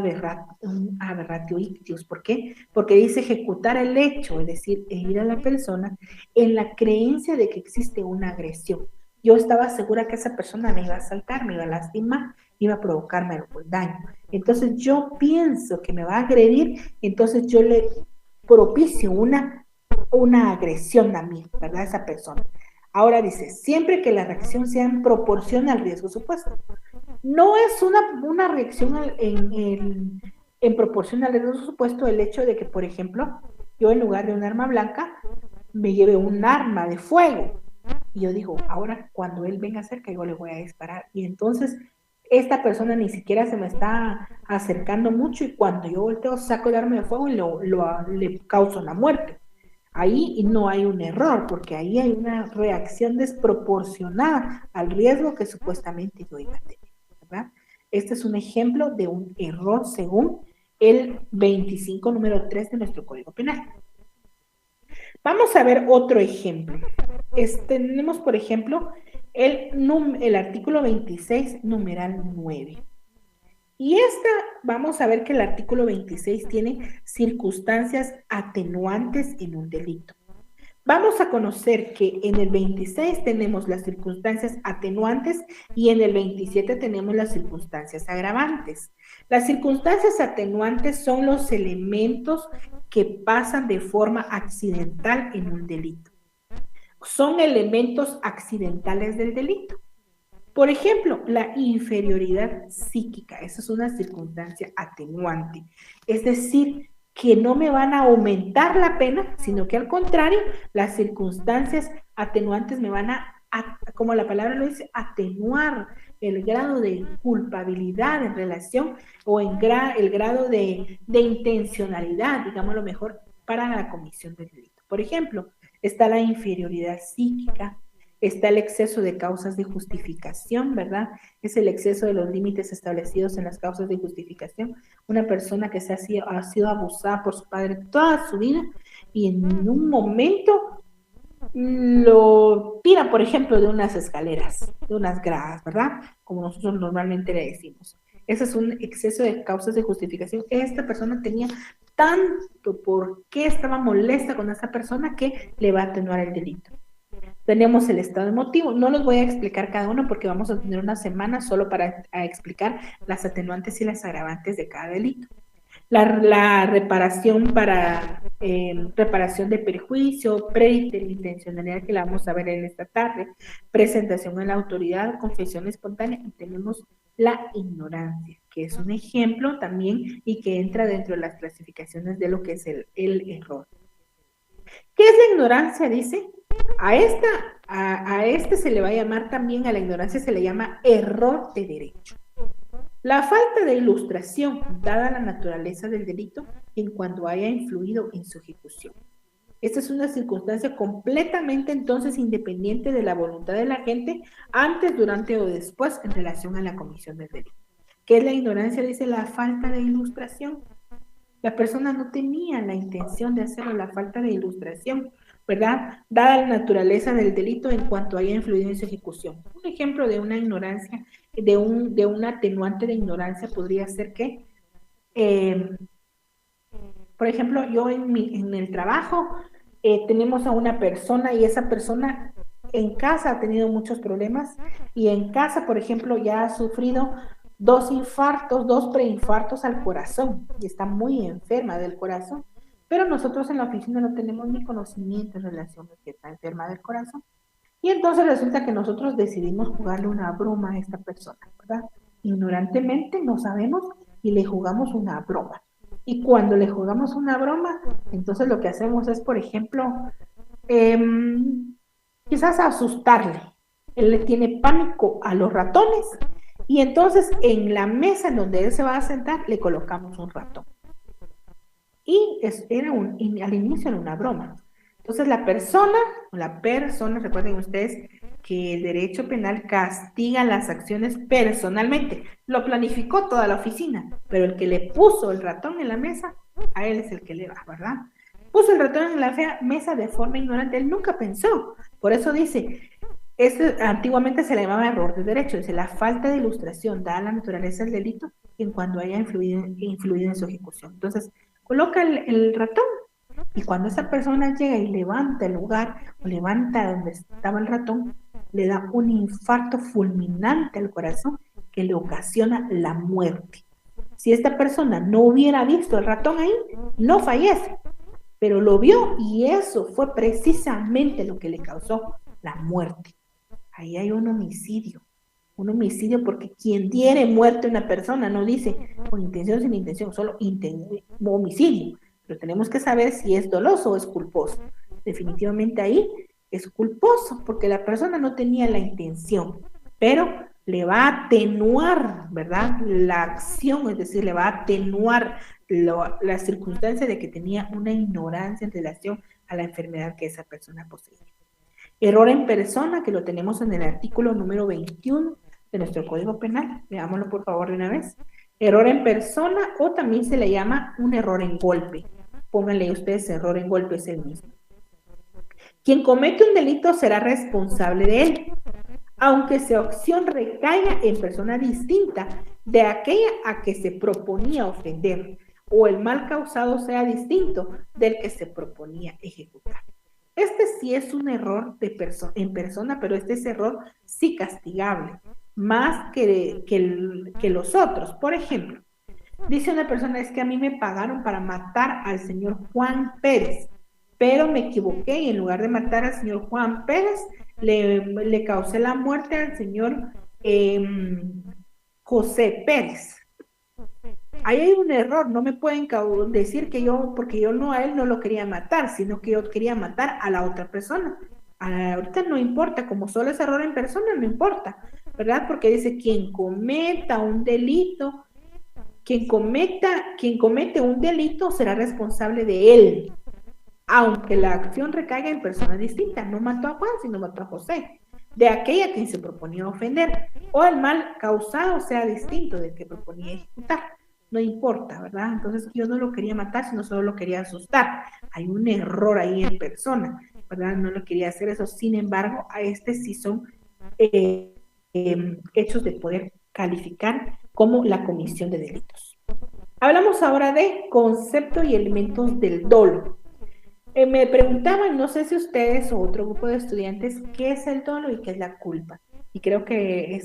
aberratio ictius. ¿Por qué? Porque dice ejecutar el hecho, es decir, herir a la persona en la creencia de que existe una agresión. Yo estaba segura que esa persona me iba a asaltar, me iba a lastimar, iba a provocarme algún daño. Entonces yo pienso que me va a agredir, entonces yo le propicio una agresión a mí, ¿verdad? A esa persona. Ahora dice, siempre que la reacción sea en proporción al riesgo supuesto. No es una reacción en proporción al riesgo supuesto el hecho de que, por ejemplo, yo en lugar de un arma blanca, me lleve un arma de fuego. Y yo digo, ahora cuando él venga cerca, yo le voy a disparar. Y entonces esta persona ni siquiera se me está acercando mucho y cuando yo volteo saco el arma de fuego y le causo la muerte. Ahí no hay un error, porque ahí hay una reacción desproporcionada al riesgo que supuestamente yo iba a tener, ¿verdad? Este es un ejemplo de un error según el 25 número 3 de nuestro Código Penal. Vamos a ver otro ejemplo. Tenemos, por ejemplo, el artículo 26, numeral 9. Y vamos a ver que el artículo 26 tiene circunstancias atenuantes en un delito. Vamos a conocer que en el 26 tenemos las circunstancias atenuantes y en el 27 tenemos las circunstancias agravantes. Las circunstancias atenuantes son los elementos que pasan de forma accidental en un delito. Son elementos accidentales del delito. Por ejemplo, la inferioridad psíquica, esa es una circunstancia atenuante. Es decir, que no me van a aumentar la pena, sino que al contrario, las circunstancias atenuantes me van como la palabra lo dice, atenuar el grado de culpabilidad en relación o el grado de intencionalidad, digámoslo mejor, para la comisión del delito. Por ejemplo, está la inferioridad psíquica, está el exceso de causas de justificación, ¿verdad? Es el exceso de los límites establecidos en las causas de justificación. Una persona que ha sido abusada por su padre toda su vida y en un momento lo tira, por ejemplo, de unas escaleras, de unas gradas, ¿verdad? Como nosotros normalmente le decimos. Ese es un exceso de causas de justificación. Esta persona tenía tanto por qué estaba molesta con esta persona que le va a atenuar el delito. Tenemos el estado emotivo. No los voy a explicar cada uno porque vamos a tener una semana solo para explicar las atenuantes y las agravantes de cada delito. La reparación para reparación de perjuicio, preintencionalidad que la vamos a ver en esta tarde, presentación en la autoridad, confesión espontánea y tenemos la ignorancia, que es un ejemplo también y que entra dentro de las clasificaciones de lo que es el error. ¿Qué es la ignorancia? Dice, a este se le va a llamar también, a la ignorancia se le llama error de derecho. La falta de ilustración, dada la naturaleza del delito, en cuanto haya influido en su ejecución. Esta es una circunstancia completamente entonces independiente de la voluntad del agente antes, durante o después en relación a la comisión del delito. ¿Qué es la ignorancia? Dice la falta de ilustración. La persona no tenía la intención de hacerlo, la falta de ilustración, ¿verdad? Dada la naturaleza del delito en cuanto haya influido en su ejecución. Un ejemplo de una ignorancia, de un atenuante de ignorancia podría ser que, por ejemplo, yo en el trabajo tenemos a una persona y esa persona en casa ha tenido muchos problemas y en casa, por ejemplo, ya ha sufrido 2 infartos, 2 preinfartos al corazón y está muy enferma del corazón. Pero nosotros en la oficina no tenemos ni conocimiento en relación a que está enferma del corazón. Y entonces resulta que nosotros decidimos jugarle una broma a esta persona, ¿verdad? Ignorantemente no sabemos y le jugamos una broma. Y cuando le jugamos una broma, entonces lo que hacemos es, por ejemplo, quizás asustarle. Él le tiene pánico a los ratones y entonces en la mesa en donde él se va a sentar le colocamos un ratón. Y al inicio era una broma. Entonces la persona, recuerden ustedes que el derecho penal castiga las acciones personalmente. Lo planificó toda la oficina, pero el que le puso el ratón en la mesa, a él es el que le va, ¿verdad? Puso el ratón en la mesa de forma ignorante, él nunca pensó. Por eso dice, antiguamente se le llamaba error de derecho, dice, la falta de ilustración da a la naturaleza del delito en cuando haya influido en su ejecución. Entonces, coloca el ratón y cuando esa persona llega y levanta el lugar o levanta donde estaba el ratón, le da un infarto fulminante al corazón que le ocasiona la muerte. Si esta persona no hubiera visto el ratón ahí, no fallece, pero lo vio y eso fue precisamente lo que le causó la muerte. Ahí hay un homicidio porque quien diere muerte a una persona no dice con intención o sin intención, solo homicidio, pero tenemos que saber si es doloso o es culposo. Definitivamente ahí es culposo porque la persona no tenía la intención, pero le va a atenuar, ¿verdad? La acción, es decir, le va a atenuar la circunstancia de que tenía una ignorancia en relación a la enfermedad que esa persona poseía. Error en persona, que lo tenemos en el artículo número 21 de nuestro Código Penal. Veámoslo por favor de una vez. Error en persona o también se le llama un error en golpe. Pónganle ustedes error en golpe, es el mismo. Quien comete un delito será responsable de él, aunque su acción recaiga en persona distinta de aquella a que se proponía ofender, o el mal causado sea distinto del que se proponía ejecutar. Este sí es un error en persona, pero este es error sí castigable, más que los otros. Por ejemplo, dice una persona, es que a mí me pagaron para matar al señor Juan Pérez, pero me equivoqué y en lugar de matar al señor Juan Pérez, le causé la muerte al señor José Pérez. Ahí hay un error, no me pueden decir que porque yo no a él no lo quería matar, sino que yo quería matar a la otra persona. Ahorita no importa, como solo es error en persona, no importa, ¿verdad? Porque dice, quien cometa un delito, quien comete un delito será responsable de él, aunque la acción recaiga en personas distintas. No mató a Juan, sino mató a José, de aquella a quien se proponía ofender, o el mal causado sea distinto del que proponía ejecutar. No importa, ¿verdad? Entonces yo no lo quería matar, sino solo lo quería asustar. Hay un error ahí en persona, ¿verdad? No lo quería hacer eso. Sin embargo, a este sí son hechos de poder calificar como la comisión de delitos. Hablamos ahora de concepto y elementos del dolo. Me preguntaban, no sé si ustedes o otro grupo de estudiantes, ¿qué es el dolo y qué es la culpa? Y creo que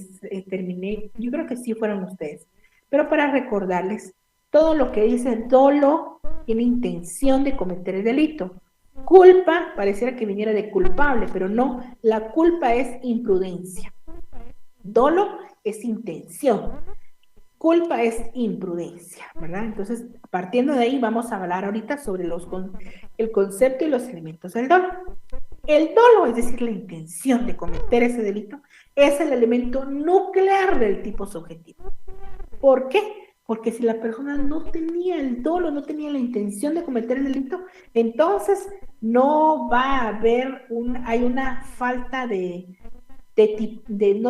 yo creo que sí fueron ustedes. Pero para recordarles, todo lo que dice dolo tiene intención de cometer el delito. Culpa pareciera que viniera de culpable, pero no, la culpa es imprudencia. Dolo es intención. Culpa es imprudencia, ¿verdad? Entonces, partiendo de ahí, vamos a hablar ahorita sobre el concepto y los elementos del dolo. El dolo, es decir, la intención de cometer ese delito, es el elemento nuclear del tipo subjetivo. ¿Por qué? Porque si la persona no tenía el dolo, no tenía la intención de cometer el delito, entonces no va a haber hay una falta no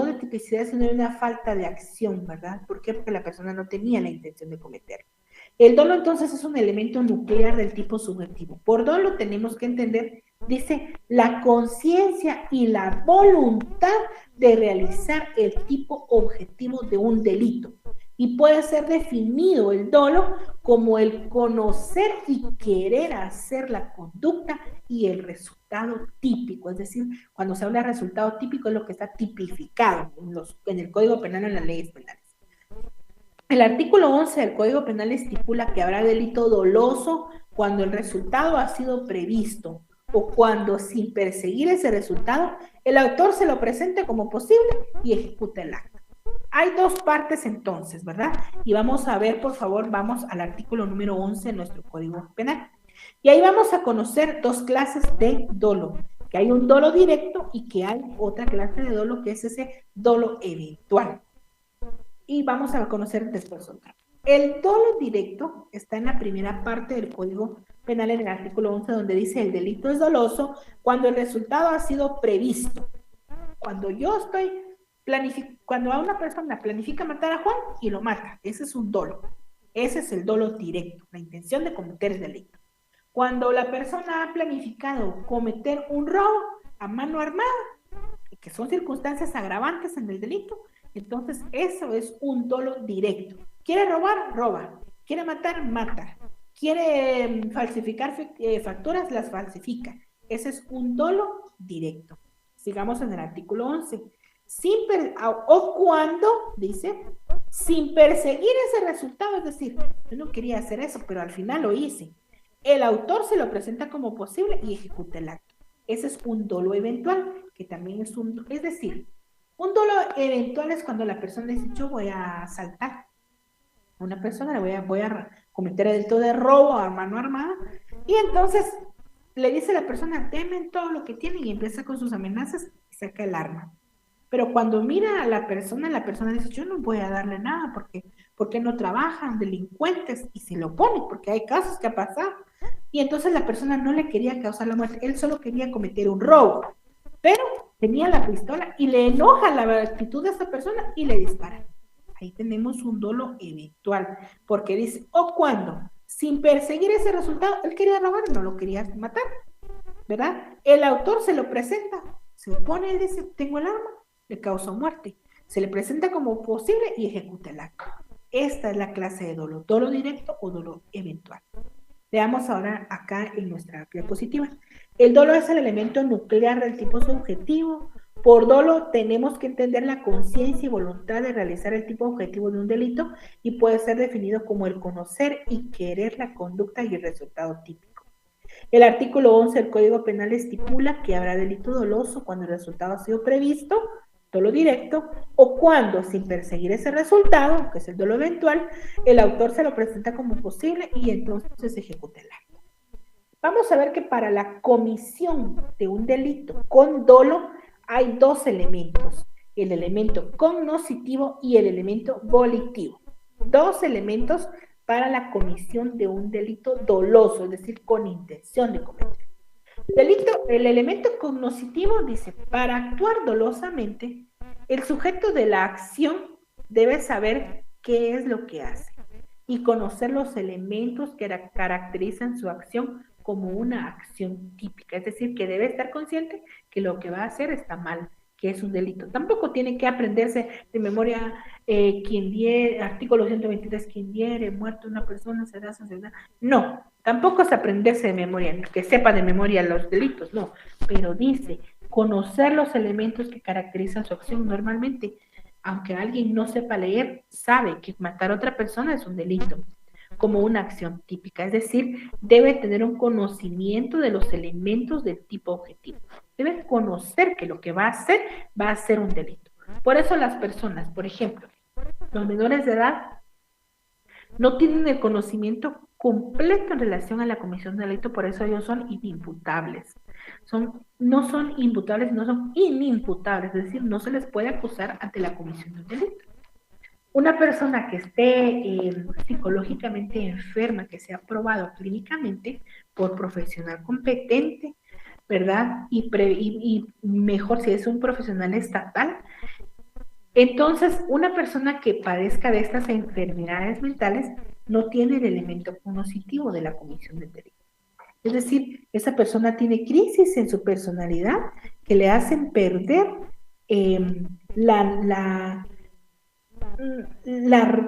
de tipicidad, sino de una falta de acción, ¿verdad? ¿Por qué? Porque la persona no tenía la intención de cometerlo. El dolo entonces es un elemento nuclear del tipo subjetivo. Por dolo tenemos que entender, dice, la conciencia y la voluntad de realizar el tipo objetivo de un delito. Y puede ser definido el dolo como el conocer y querer hacer la conducta y el resultado típico. Es decir, cuando se habla de resultado típico es lo que está tipificado en el Código Penal o en las leyes penales. El artículo 11 del Código Penal estipula que habrá delito doloso cuando el resultado ha sido previsto o cuando sin perseguir ese resultado el autor se lo presente como posible y ejecuta el acto. Hay dos partes entonces, ¿verdad? Y vamos a ver, por favor, vamos al artículo número 11 de nuestro Código Penal. Y ahí vamos a conocer dos clases de dolo, que hay un dolo directo y que hay otra clase de dolo que es ese dolo eventual. Y vamos a conocer después otra. El dolo directo está en la primera parte del Código Penal en el artículo 11, donde dice el delito es doloso cuando el resultado ha sido previsto. Cuando yo estoy cuando a una persona planifica matar a Juan y lo mata, ese es un dolo. Ese es el dolo directo, la intención de cometer el delito. Cuando la persona ha planificado cometer un robo a mano armada, que son circunstancias agravantes en el delito, entonces eso es un dolo directo. ¿Quiere robar? Roba. ¿Quiere matar? Mata. ¿Quiere falsificar facturas? Las falsifica. Ese es un dolo directo. Sigamos en el artículo 11. O cuando, dice, sin perseguir ese resultado, es decir, yo no quería hacer eso, pero al final lo hice. El autor se lo presenta como posible y ejecuta el acto. Ese es un dolo eventual, que también es es decir, un dolo eventual es cuando la persona dice, yo voy a asaltar a una persona, voy a cometer el delito de robo a mano armada, y entonces le dice a la persona, temen todo lo que tiene, y empieza con sus amenazas y saca el arma. Pero cuando mira a la persona dice, yo no voy a darle nada, porque no trabajan, delincuentes, y se lo opone, porque hay casos que ha pasado. Y entonces la persona no le quería causar la muerte, él solo quería cometer un robo, pero tenía la pistola y le enoja la actitud de esa persona y le dispara. Ahí tenemos un dolo eventual, porque dice, o cuando, sin perseguir ese resultado, él quería robar, no lo quería matar, ¿verdad? El autor se lo presenta, se opone y dice, tengo el arma, le causó muerte. Se le presenta como posible y ejecuta el acto. Esta es la clase de dolo directo o dolo eventual. Veamos ahora acá en nuestra diapositiva. El dolo es el elemento nuclear del tipo subjetivo. Por dolo tenemos que entender la conciencia y voluntad de realizar el tipo objetivo de un delito y puede ser definido como el conocer y querer la conducta y el resultado típico. El artículo 11 del Código Penal estipula que habrá delito doloso cuando el resultado ha sido previsto, dolo directo, o cuando, sin perseguir ese resultado, que es el dolo eventual, el autor se lo presenta como posible y entonces ejecuta el acto. Vamos a ver que para la comisión de un delito con dolo hay dos elementos, el elemento cognoscitivo y el elemento volitivo. Dos elementos para la comisión de un delito doloso, es decir, con intención de cometer. El elemento cognoscitivo dice, para actuar dolosamente, el sujeto de la acción debe saber qué es lo que hace y conocer los elementos que caracterizan su acción como una acción típica, es decir, que debe estar consciente que lo que va a hacer está mal, que es un delito. Tampoco tiene que aprenderse de memoria artículo 123, quien diere, muerto una persona, será sancionada. No, tampoco es aprenderse de memoria, que sepa de memoria los delitos, no, pero dice conocer los elementos que caracterizan su acción normalmente. Aunque alguien no sepa leer, sabe que matar a otra persona es un delito, como una acción típica, es decir, debe tener un conocimiento de los elementos del tipo objetivo. Debe conocer que lo que va a ser un delito. Por eso las personas, por ejemplo, los menores de edad, no tienen el conocimiento completo en relación a la comisión de delito, por eso ellos son inimputables. No son imputables, no son inimputables, es decir, no se les puede acusar ante la comisión del delito. Una persona que esté psicológicamente enferma, que sea probado clínicamente por profesional competente, ¿verdad? Y mejor si es un profesional estatal. Entonces, una persona que padezca de estas enfermedades mentales no tiene el elemento cognoscitivo de la comisión del delito. Es decir, esa persona tiene crisis en su personalidad que le hacen perder la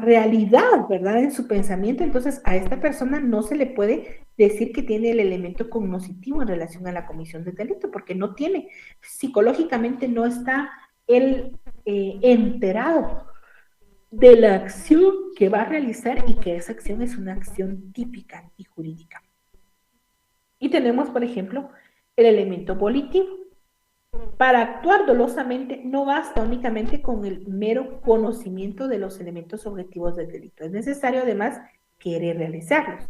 realidad, ¿verdad? En su pensamiento. Entonces, a esta persona no se le puede decir que tiene el elemento cognoscitivo en relación a la comisión del delito, porque no tiene, psicológicamente no está él enterado de la acción que va a realizar y que esa acción es una acción típica y jurídica. Y tenemos, por ejemplo, el elemento volitivo. Para actuar dolosamente no basta únicamente con el mero conocimiento de los elementos objetivos del delito. Es necesario además querer realizarlos.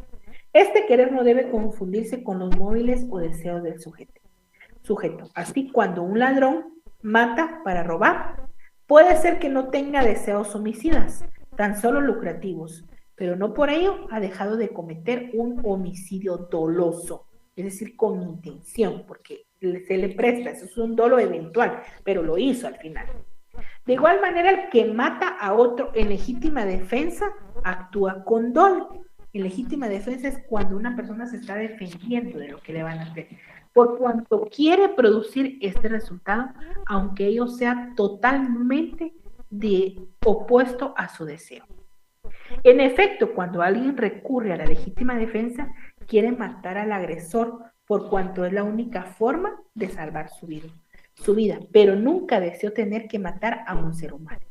Este querer no debe confundirse con los móviles o deseos del sujeto. sujeto. Así, cuando un ladrón mata para robar, puede ser que no tenga deseos homicidas, tan solo lucrativos, pero no por ello ha dejado de cometer un homicidio doloso, es decir, con intención, porque se le presta, eso es un dolo eventual, pero lo hizo al final. De igual manera, el que mata a otro en legítima defensa actúa con dolo. En legítima defensa es cuando una persona se está defendiendo de lo que le van a hacer, por cuanto quiere producir este resultado, aunque ello sea totalmente opuesto a su deseo. En efecto, cuando alguien recurre a la legítima defensa, quiere matar al agresor, por cuanto es la única forma de salvar su vida, pero nunca deseó tener que matar a un ser humano.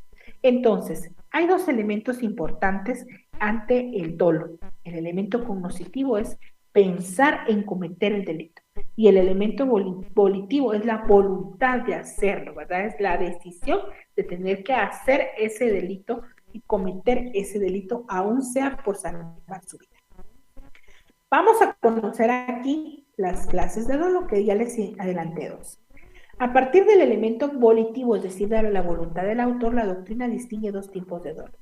Entonces, hay dos elementos importantes ante el dolo. El elemento cognoscitivo es pensar en cometer el delito, y el elemento volitivo es la voluntad de hacerlo, ¿verdad? Es la decisión de tener que hacer ese delito y cometer ese delito, aún sea por salvar su vida. Vamos a conocer aquí las clases de dolo, que ya les adelanté dos. A partir del elemento volitivo, es decir, de la voluntad del autor, la doctrina distingue dos tipos de dolo.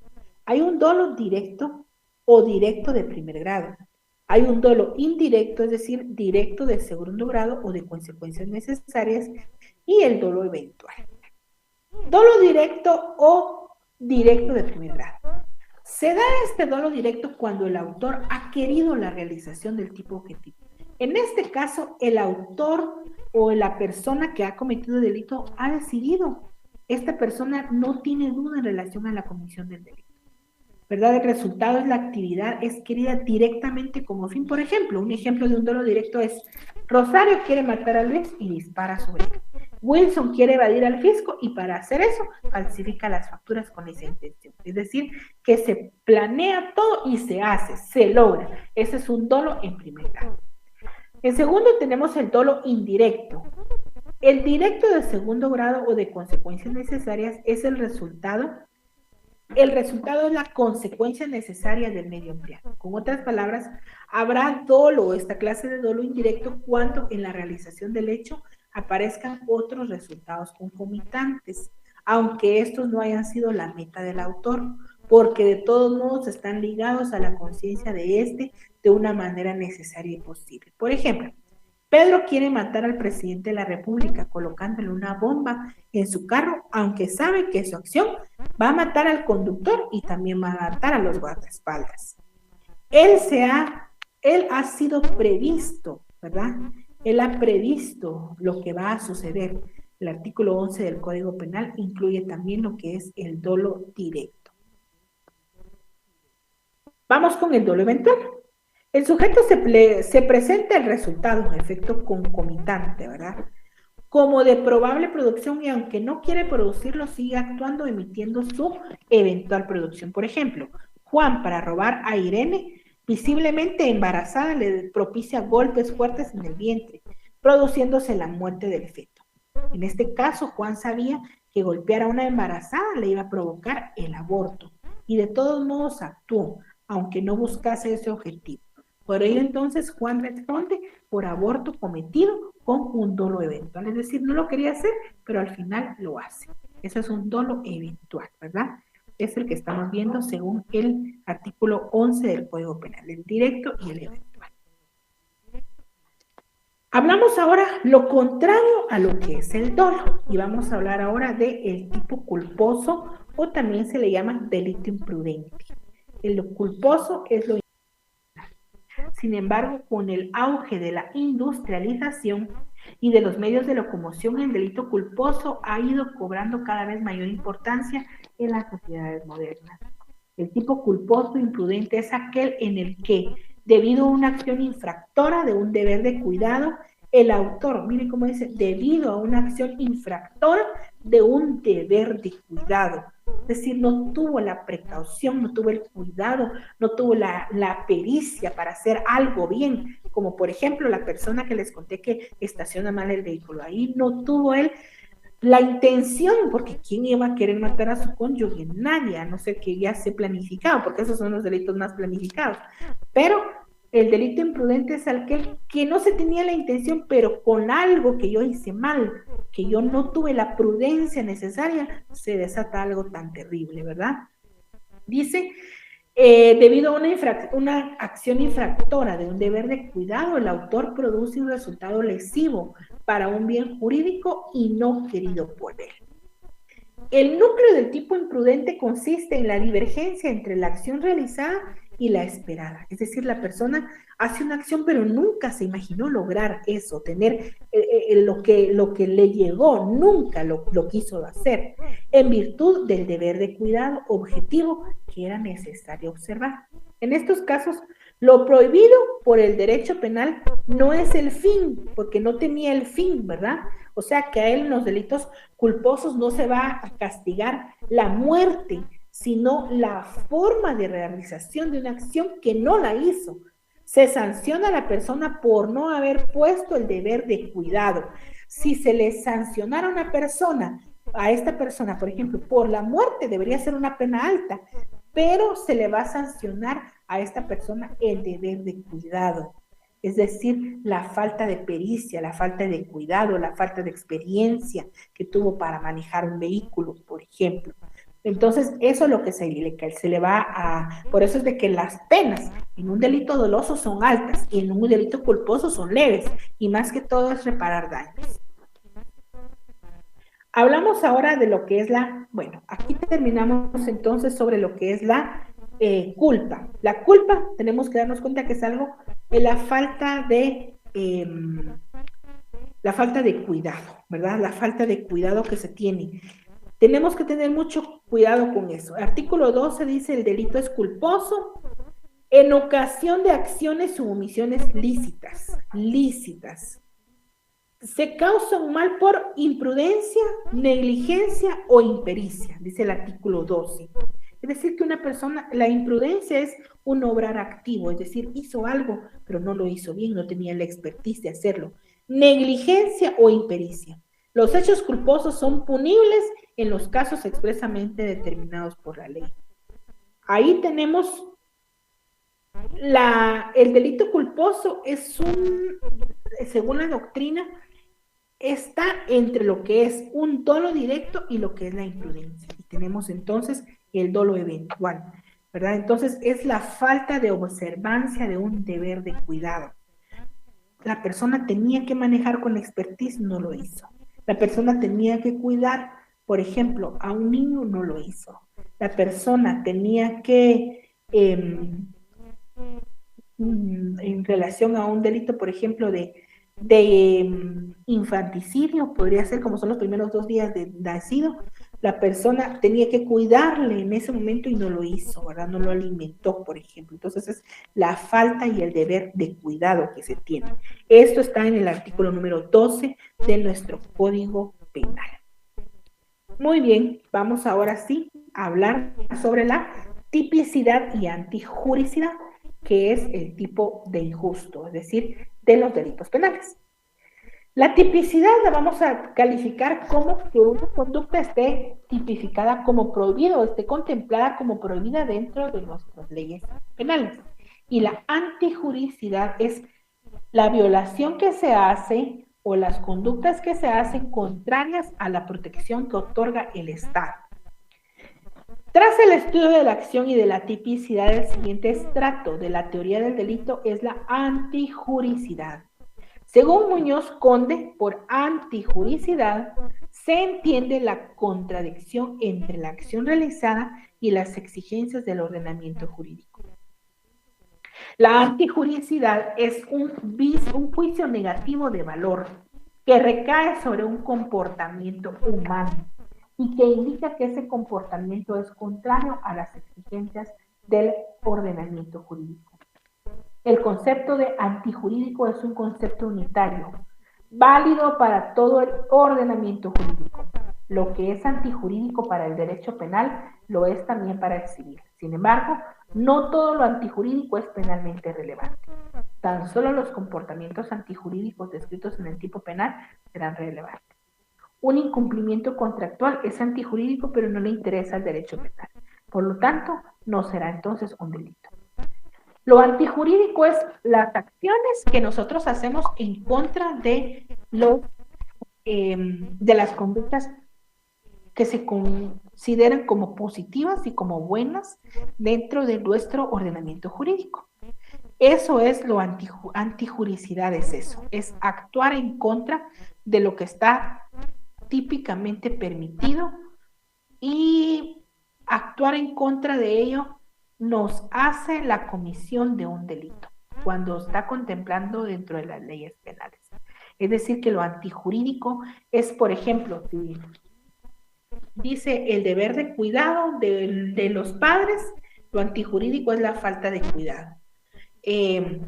Hay un dolo directo o directo de primer grado. Hay un dolo indirecto, es decir, directo de segundo grado o de consecuencias necesarias, y el dolo eventual. Dolo directo o directo de primer grado. Se da este dolo directo cuando el autor ha querido la realización del tipo objetivo. En este caso, el autor o la persona que ha cometido el delito ha decidido. Esta persona no tiene duda en relación a la comisión del delito, ¿verdad? El resultado es la actividad, es querida directamente como fin. Por ejemplo, un ejemplo de un dolo directo es: Rosario quiere matar a Luis y dispara sobre él. Wilson quiere evadir al fisco y para hacer eso falsifica las facturas con esa intención. Es decir, que se planea todo y se hace, se logra. Ese es un dolo en primer grado. En segundo tenemos el dolo indirecto. El directo de segundo grado o de consecuencias necesarias es el resultado. El resultado es la consecuencia necesaria del medio empleado. Con otras palabras, habrá dolo, esta clase de dolo indirecto, cuando en la realización del hecho aparezcan otros resultados concomitantes, aunque estos no hayan sido la meta del autor, porque de todos modos están ligados a la conciencia de este de una manera necesaria y posible. Por ejemplo, Pedro quiere matar al presidente de la República colocándole una bomba en su carro, aunque sabe que su acción va a matar al conductor y también va a matar a los guardaespaldas. Él ha sido previsto, ¿verdad? Él ha previsto lo que va a suceder. El artículo 11 del Código Penal incluye también lo que es el dolo directo. Vamos con el dolo eventual. El sujeto se presenta el resultado, un efecto concomitante, ¿verdad? Como de probable producción, y aunque no quiere producirlo, sigue actuando, emitiendo su eventual producción. Por ejemplo, Juan, para robar a Irene, visiblemente embarazada, le propicia golpes fuertes en el vientre, produciéndose la muerte del feto. En este caso, Juan sabía que golpear a una embarazada le iba a provocar el aborto, y de todos modos actuó, aunque no buscase ese objetivo. Por ello, entonces, Juan responde por aborto cometido con un dolo eventual. Es decir, no lo quería hacer, pero al final lo hace. Eso es un dolo eventual, ¿verdad? Es el que estamos viendo según el artículo 11 del Código Penal, el directo y el eventual. Hablamos ahora lo contrario a lo que es el dolo, y vamos a hablar ahora del tipo culposo, o también se le llama delito imprudente. El culposo es lo. Sin embargo, con el auge de la industrialización y de los medios de locomoción, el delito culposo ha ido cobrando cada vez mayor importancia en las sociedades modernas. El tipo culposo imprudente es aquel en el que, debido a una acción infractora de un deber de cuidado, el autor, miren cómo dice, debido a una acción infractora de un deber de cuidado. Es decir, no tuvo la precaución, no tuvo el cuidado, no tuvo la pericia para hacer algo bien, como por ejemplo la persona que les conté que estaciona mal el vehículo. Ahí no tuvo él la intención, porque ¿quién iba a querer matar a su cónyuge? Nadie, a no ser que ya se planificaba, porque esos son los delitos más planificados. Pero El delito imprudente es aquel que no se tenía la intención, pero con algo que yo hice mal, que yo no tuve la prudencia necesaria, se desata algo tan terrible, ¿verdad? Dice, debido a una acción infractora de un deber de cuidado, el autor produce un resultado lesivo para un bien jurídico y no querido por él. El núcleo del tipo imprudente consiste en la divergencia entre la acción realizada y la esperada. Es decir, la persona hace una acción, pero nunca se imaginó lograr eso, tener lo que le llegó, nunca lo quiso hacer, en virtud del deber de cuidado objetivo que era necesario observar. En estos casos, lo prohibido por el derecho penal no es el fin, porque no tenía el fin, ¿verdad? O sea que a él en los delitos culposos no se va a castigar la muerte, sino la forma de realización de una acción que no la hizo. Se sanciona a la persona por no haber puesto el deber de cuidado. Si se le sancionara a esta persona, por ejemplo, por la muerte, debería ser una pena alta, pero se le va a sancionar a esta persona el deber de cuidado. Es decir, la falta de pericia, la falta de cuidado, la falta de experiencia que tuvo para manejar un vehículo, por ejemplo. Entonces, eso es lo que se le va a... Por eso es de que las penas en un delito doloso son altas y en un delito culposo son leves. Y más que todo es reparar daños. Hablamos ahora de lo que es bueno, aquí terminamos entonces sobre lo que es la culpa. La culpa, tenemos que darnos cuenta que es algo de la falta de cuidado, ¿verdad? La falta de cuidado que se tiene. Tenemos que tener mucho cuidado con eso. Artículo 12 dice: el delito es culposo en ocasión de acciones u omisiones lícitas. Se causa un mal por imprudencia, negligencia o impericia, dice el artículo 12. Es decir, que una persona, la imprudencia es un obrar activo, es decir, hizo algo, pero no lo hizo bien, no tenía la expertise de hacerlo. Negligencia o impericia. Los hechos culposos son punibles en los casos expresamente determinados por la ley. Ahí tenemos el delito culposo según la doctrina, está entre lo que es un dolo directo y lo que es la imprudencia. Y tenemos entonces el dolo eventual, ¿verdad? Entonces es la falta de observancia de un deber de cuidado. La persona tenía que manejar con expertise, no lo hizo. La persona tenía que cuidar, por ejemplo, a un niño, no lo hizo. La persona tenía que, en relación a un delito, por ejemplo, de infanticidio, podría ser como son los primeros 2 días de nacido, la persona tenía que cuidarle en ese momento y no lo hizo, ¿verdad? No lo alimentó, por ejemplo. Entonces es la falta y el deber de cuidado que se tiene. Esto está en el artículo número 12 de nuestro Código Penal. Muy bien, vamos ahora sí a hablar sobre la tipicidad y antijuricidad, que es el tipo de injusto, es decir, de los delitos penales. La tipicidad la vamos a calificar como que una conducta esté tipificada como prohibida o esté contemplada como prohibida dentro de nuestras leyes penales. Y la antijuricidad es la violación que se hace o las conductas que se hacen contrarias a la protección que otorga el Estado. Tras el estudio de la acción y de la tipicidad, el siguiente estrato de la teoría del delito es la antijuricidad. Según Muñoz Conde, por antijuricidad se entiende la contradicción entre la acción realizada y las exigencias del ordenamiento jurídico. La antijuricidad es un juicio negativo de valor que recae sobre un comportamiento humano y que indica que ese comportamiento es contrario a las exigencias del ordenamiento jurídico. El concepto de antijurídico es un concepto unitario, válido para todo el ordenamiento jurídico. Lo que es antijurídico para el derecho penal lo es también para el civil. Sin embargo, no todo lo antijurídico es penalmente relevante. Tan solo los comportamientos antijurídicos descritos en el tipo penal serán relevantes. Un incumplimiento contractual es antijurídico, pero no le interesa al derecho penal. Por lo tanto, no será entonces un delito. Lo antijurídico es las acciones que nosotros hacemos en contra de las conductas que se consideran como positivas y como buenas dentro de nuestro ordenamiento jurídico. Eso es lo antijuricidad, es eso, es actuar en contra de lo que está típicamente permitido y actuar en contra de ello nos hace la comisión de un delito cuando está contemplando dentro de las leyes penales. Es decir, que lo antijurídico es, por ejemplo, si dice el deber de cuidado de los padres, lo antijurídico es la falta de cuidado.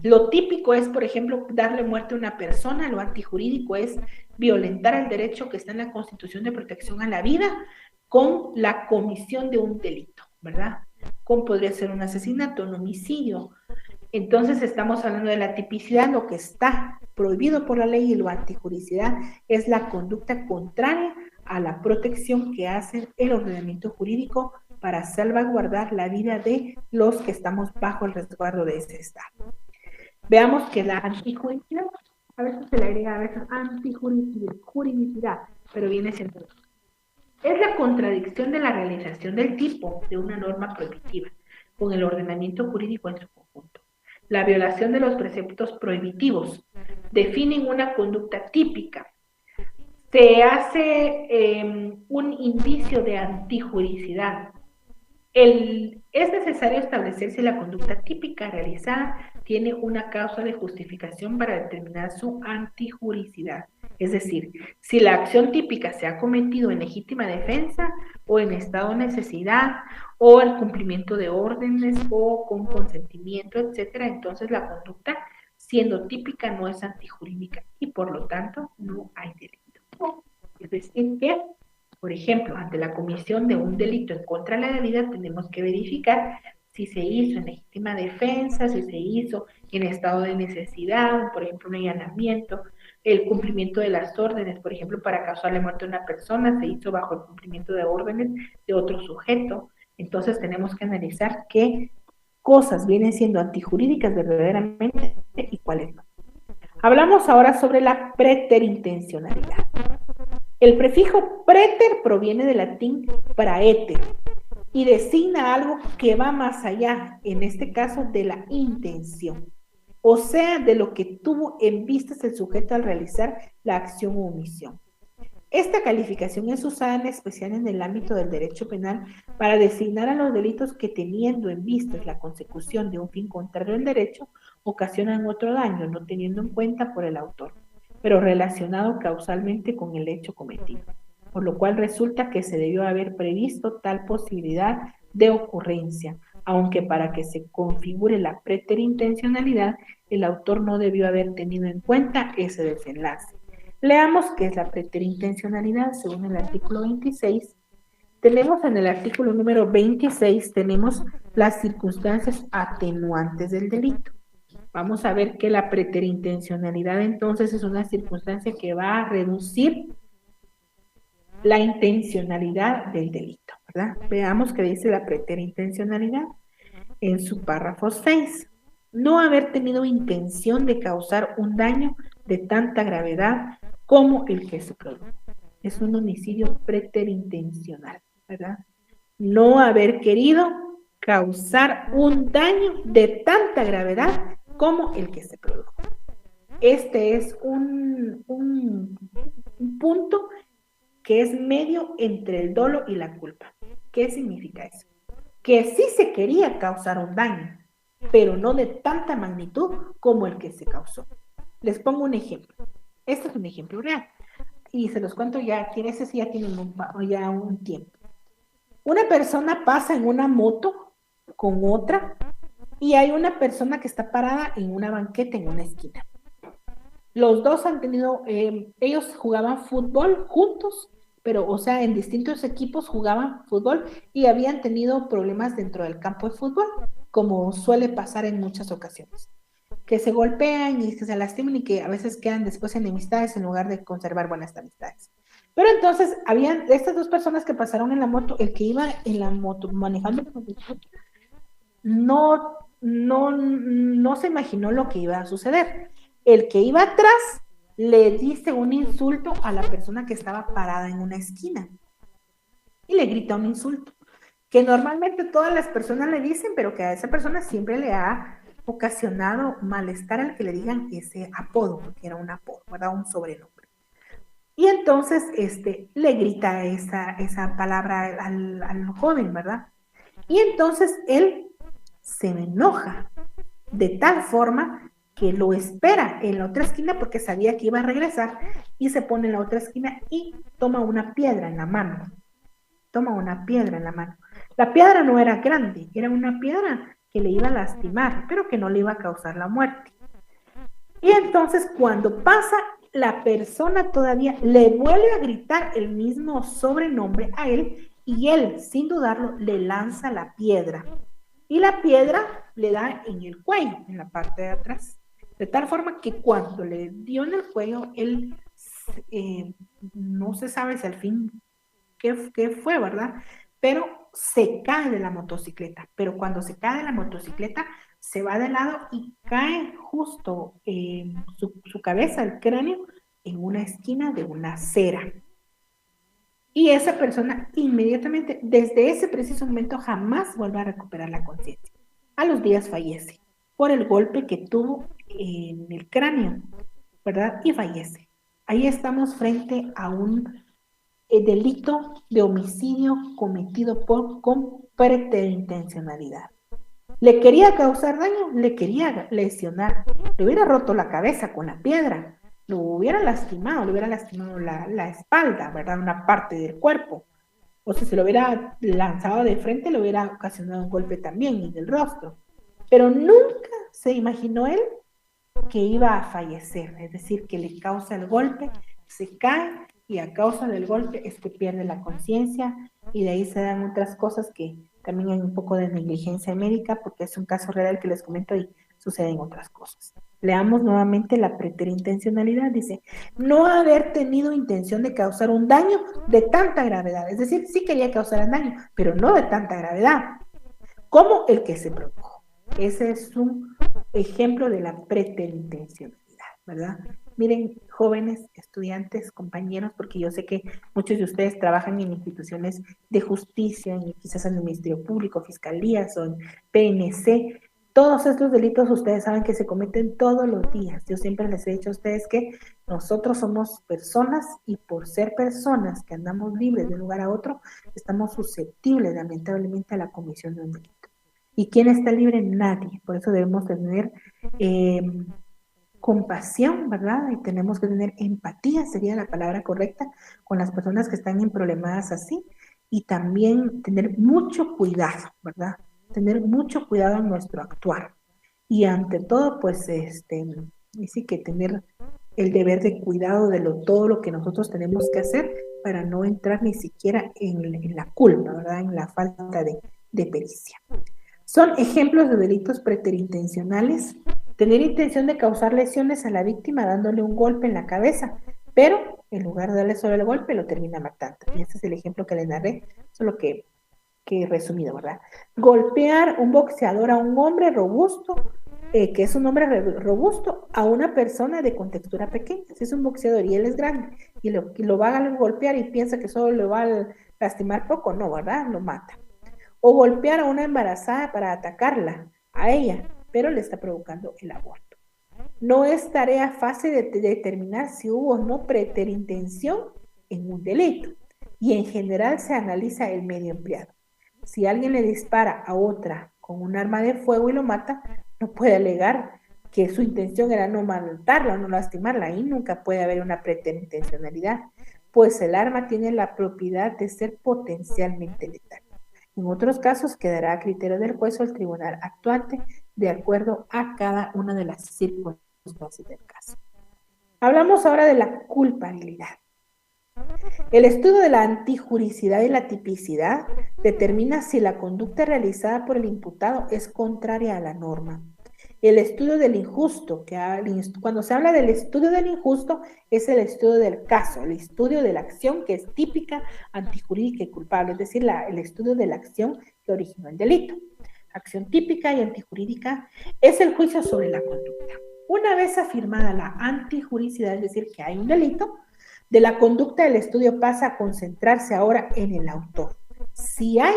Lo típico es, por ejemplo, darle muerte a una persona, lo antijurídico es violentar el derecho que está en la Constitución de protección a la vida con la comisión de un delito, ¿verdad? Como podría ser un asesinato, un homicidio. Entonces estamos hablando de la tipicidad, lo que está prohibido por la ley, y lo antijuricidad es la conducta contraria a la protección que hace el ordenamiento jurídico para salvaguardar la vida de los que estamos bajo el resguardo de ese Estado. Veamos que la antijuricidad, a veces se le agrega a veces antijuridicidad, pero viene siendo es la contradicción de la realización del tipo de una norma prohibitiva con el ordenamiento jurídico en su conjunto. La violación de los preceptos prohibitivos definen una conducta típica. Se hace un indicio de antijuricidad. Es necesario establecer si la conducta típica realizada tiene una causa de justificación para determinar su antijuricidad. Es decir, si la acción típica se ha cometido en legítima defensa o en estado de necesidad o el cumplimiento de órdenes o con consentimiento, etcétera, entonces la conducta, siendo típica, no es antijurídica y por lo tanto no hay delito. Es decir, que por ejemplo, ante la comisión de un delito en contra de la vida, tenemos que verificar si se hizo en legítima defensa, si se hizo en estado de necesidad, por ejemplo, un allanamiento, el cumplimiento de las órdenes, por ejemplo, para causarle muerte a una persona, se hizo bajo el cumplimiento de órdenes de otro sujeto. Entonces tenemos que analizar qué cosas vienen siendo antijurídicas verdaderamente y cuáles no. Hablamos ahora sobre la preterintencionalidad. El prefijo preter proviene del latín praeter y designa algo que va más allá, en este caso de la intención, o sea, de lo que tuvo en vistas el sujeto al realizar la acción o omisión. Esta calificación es usada en especial en el ámbito del derecho penal para designar a los delitos que, teniendo en vistas la consecución de un fin contrario al derecho, ocasionan otro daño, no teniendo en cuenta por el autor, pero relacionado causalmente con el hecho cometido, por lo cual resulta que se debió haber previsto tal posibilidad de ocurrencia, aunque para que se configure la preterintencionalidad, el autor no debió haber tenido en cuenta ese desenlace. Leamos qué es la preterintencionalidad según el artículo 26. Tenemos en el artículo número 26, tenemos las circunstancias atenuantes del delito. Vamos a ver que la preterintencionalidad entonces es una circunstancia que va a reducir la intencionalidad del delito, ¿verdad? Veamos qué dice la preterintencionalidad en su párrafo 6. No haber tenido intención de causar un daño de tanta gravedad como el que se produjo. Es un homicidio preterintencional, ¿verdad? No haber querido causar un daño de tanta gravedad como el que se produjo. Este es un punto que es medio entre el dolo y la culpa. ¿Qué significa eso? Que sí se quería causar un daño, pero no de tanta magnitud como el que se causó. Les pongo un ejemplo. Este es un ejemplo real. Y se los cuento ya, ese sí ya tiene ya un tiempo. Una persona pasa en una moto con otra y hay una persona que está parada en una banqueta en una esquina. Los dos han tenido, ellos jugaban fútbol juntos, pero, o sea, en distintos equipos jugaban fútbol y habían tenido problemas dentro del campo de fútbol, como suele pasar en muchas ocasiones, que se golpean y que se lastiman y que a veces quedan después enemistades en lugar de conservar buenas amistades. Pero entonces, habían estas dos personas que pasaron en la moto, el que iba en la moto manejando la moto, no no se imaginó lo que iba a suceder. El que iba atrás le dice un insulto a la persona que estaba parada en una esquina y le grita un insulto que normalmente todas las personas le dicen, pero que a esa persona siempre le ha ocasionado malestar el que le digan ese apodo, porque era un apodo, ¿verdad? Un sobrenombre. Y entonces le grita esa palabra al joven, ¿verdad? Y entonces él se enoja de tal forma que lo espera en la otra esquina porque sabía que iba a regresar y se pone en la otra esquina y toma una piedra en la mano. Toma una piedra en la mano. La piedra no era grande, era una piedra que le iba a lastimar, pero que no le iba a causar la muerte. Y entonces cuando pasa, la persona todavía le vuelve a gritar el mismo sobrenombre a él y él, sin dudarlo, le lanza la piedra. Y la piedra le da en el cuello, en la parte de atrás. De tal forma que cuando le dio en el cuello, él no se sabe si al fin qué fue, ¿verdad? Pero se cae de la motocicleta. Pero cuando se cae de la motocicleta, se va de lado y cae justo su cabeza, el cráneo, en una esquina de una acera. Y esa persona inmediatamente, desde ese preciso momento, jamás vuelve a recuperar la conciencia. A los días fallece por el golpe que tuvo en el cráneo, ¿verdad? Y fallece. Ahí estamos frente a un delito de homicidio cometido con preterintencionalidad. ¿Le quería causar daño? ¿Le quería lesionar? Le hubiera roto la cabeza con la piedra, lo hubiera lastimado la espalda, ¿verdad? Una parte del cuerpo. O si se lo hubiera lanzado de frente, le hubiera ocasionado un golpe también en el rostro. Pero nunca se imaginó él que iba a fallecer, es decir, que le causa el golpe, se cae y a causa del golpe es que pierde la conciencia y de ahí se dan otras cosas que también hay un poco de negligencia médica porque es un caso real que les comento y suceden otras cosas. Leamos nuevamente la preterintencionalidad, dice, no haber tenido intención de causar un daño de tanta gravedad, es decir, sí quería causar daño, pero no de tanta gravedad, como el que se produjo. Ese es un ejemplo de la preterintencionalidad, ¿verdad? Miren, jóvenes, estudiantes, compañeros, porque yo sé que muchos de ustedes trabajan en instituciones de justicia, quizás en el Ministerio Público, Fiscalías o en PNC. Todos estos delitos ustedes saben que se cometen todos los días. Yo siempre les he dicho a ustedes que nosotros somos personas y por ser personas que andamos libres de un lugar a otro, estamos susceptibles lamentablemente a la comisión de un delito. ¿Y quién está libre? Nadie. Por eso debemos tener compasión, ¿verdad? Y tenemos que tener empatía, sería la palabra correcta, con las personas que están en problemas así. Y también tener mucho cuidado, ¿verdad? Tener mucho cuidado en nuestro actuar. Y ante todo, pues, y sí que tener el deber de cuidado de todo lo que nosotros tenemos que hacer para no entrar ni siquiera en la culpa, ¿verdad? En la falta de pericia. Son ejemplos de delitos preterintencionales. Tener intención de causar lesiones a la víctima dándole un golpe en la cabeza, pero en lugar de darle solo el golpe, lo termina matando. Y este es el ejemplo que le narré, solo que resumido, ¿verdad? Golpear un boxeador a un hombre robusto, que es un hombre robusto, a una persona de contextura pequeña. Si es un boxeador y él es grande y lo va a golpear y piensa que solo le va a lastimar poco, no, ¿verdad? Lo mata. O golpear a una embarazada para atacarla, a ella, pero le está provocando el aborto. No es tarea fácil de determinar si hubo o no preterintención en un delito y en general se analiza el medio empleado. Si alguien le dispara a otra con un arma de fuego y lo mata, no puede alegar que su intención era no matarla o no lastimarla. Ahí nunca puede haber una preterintencionalidad, pues el arma tiene la propiedad de ser potencialmente letal. En otros casos quedará a criterio del juez o el tribunal actuante de acuerdo a cada una de las circunstancias del caso. Hablamos ahora de la culpabilidad. El estudio de la antijuricidad y la tipicidad determina si la conducta realizada por el imputado es contraria a la norma. El estudio del injusto, cuando se habla del estudio del injusto, es el estudio del caso, el estudio de la acción que es típica, antijurídica y culpable, es decir, el estudio de la acción que originó el delito. acción típica y antijurídica, es el juicio sobre la conducta. Una vez afirmada la antijuricidad, es decir, que hay un delito, de la conducta del estudio pasa a concentrarse ahora en el autor. Si hay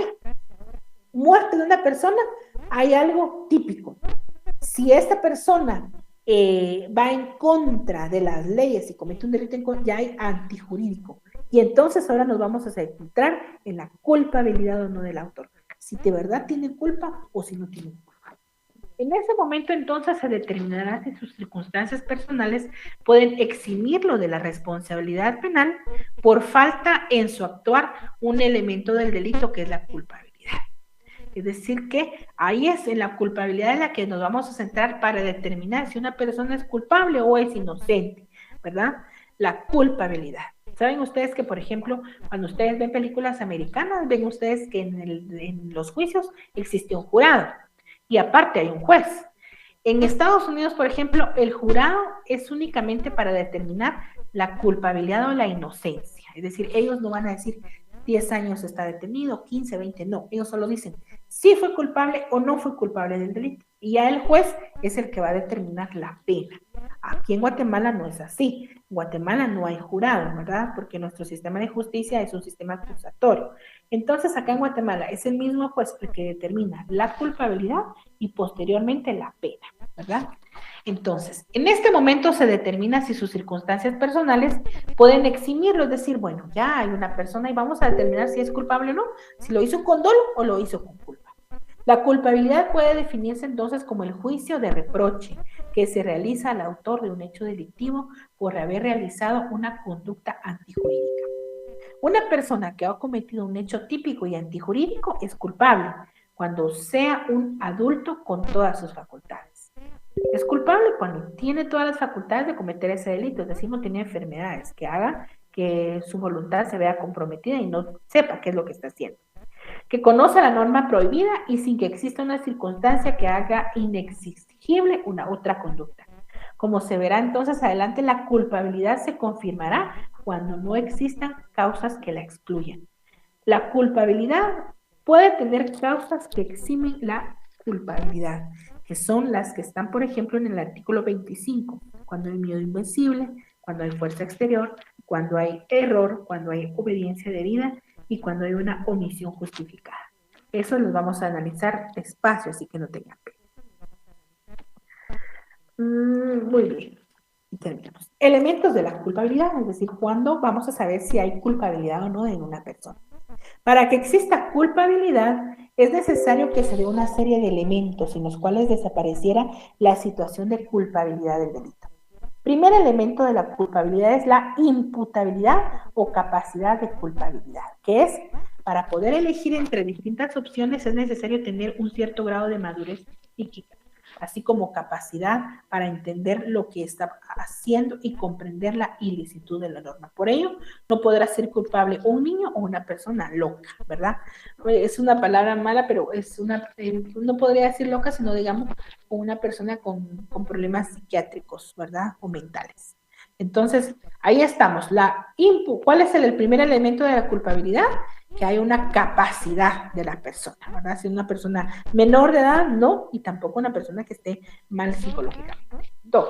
muerte de una persona, hay algo típico. Si esta persona va en contra de las leyes y comete un delito, ya hay antijurídico. Y entonces ahora nos vamos a centrar en la culpabilidad o no del autor. Si de verdad tiene culpa o si no tiene culpa. En ese momento entonces se determinará si sus circunstancias personales pueden eximirlo de la responsabilidad penal por falta en su actuar un elemento del delito que es la culpabilidad. Es decir, que ahí es en la culpabilidad en la que nos vamos a centrar para determinar si una persona es culpable o es inocente, ¿verdad? La culpabilidad. ¿Saben ustedes que, por ejemplo, cuando ustedes ven películas americanas, ven ustedes que en los juicios existe un jurado y aparte hay un juez? En Estados Unidos, por ejemplo, el jurado es únicamente para determinar la culpabilidad o la inocencia. Es decir, ellos no van a decir 10 años está detenido, 15, 20, no. Ellos solo dicen si fue culpable o no fue culpable del delito. Y ya el juez es el que va a determinar la pena. Aquí en Guatemala no es así. En Guatemala no hay jurado, ¿verdad? Porque nuestro sistema de justicia es un sistema acusatorio. Entonces, acá en Guatemala es el mismo juez el que determina la culpabilidad y posteriormente la pena, ¿verdad? Entonces, en este momento se determina si sus circunstancias personales pueden eximirlo, es decir, bueno, ya hay una persona y vamos a determinar si es culpable o no, si lo hizo con dolo o lo hizo con culpa. La culpabilidad puede definirse entonces como el juicio de reproche que se realiza al autor de un hecho delictivo por haber realizado una conducta antijurídica. Una persona que ha cometido un hecho típico y antijurídico es culpable cuando sea un adulto con todas sus facultades. Es culpable cuando tiene todas las facultades de cometer ese delito, es decir, no tiene enfermedades que hagan que su voluntad se vea comprometida y no sepa qué es lo que está haciendo. Que conoce la norma prohibida y sin que exista una circunstancia que haga inexigible una otra conducta. Como se verá entonces adelante, la culpabilidad se confirmará cuando no existan causas que la excluyan. La culpabilidad puede tener causas que eximen la culpabilidad, que son las que están, por ejemplo, en el artículo 25, cuando hay miedo invencible, cuando hay fuerza exterior, cuando hay error, cuando hay obediencia debida y cuando hay una omisión justificada. Eso lo vamos a analizar despacio, así que no tengan pena. Muy bien. Y terminamos. Elementos de la culpabilidad, es decir, cuándo vamos a saber si hay culpabilidad o no en una persona. Para que exista culpabilidad, es necesario que se dé una serie de elementos en los cuales desapareciera la situación de culpabilidad del delito. Primer elemento de la culpabilidad es la imputabilidad o capacidad de culpabilidad, que es, para poder elegir entre distintas opciones es necesario tener un cierto grado de madurez psíquica, así como capacidad para entender lo que está haciendo y comprender la ilicitud de la norma. Por ello, no podrá ser culpable un niño o una persona loca, ¿verdad? Es una palabra mala, pero es una, no podría decir loca, sino digamos una persona con problemas psiquiátricos, ¿verdad? O mentales. Entonces, ahí estamos. ¿Cuál es el primer elemento de la culpabilidad? Que hay una capacidad de la persona, ¿verdad? Si una persona menor de edad, no, y tampoco una persona que esté mal psicológicamente. 2.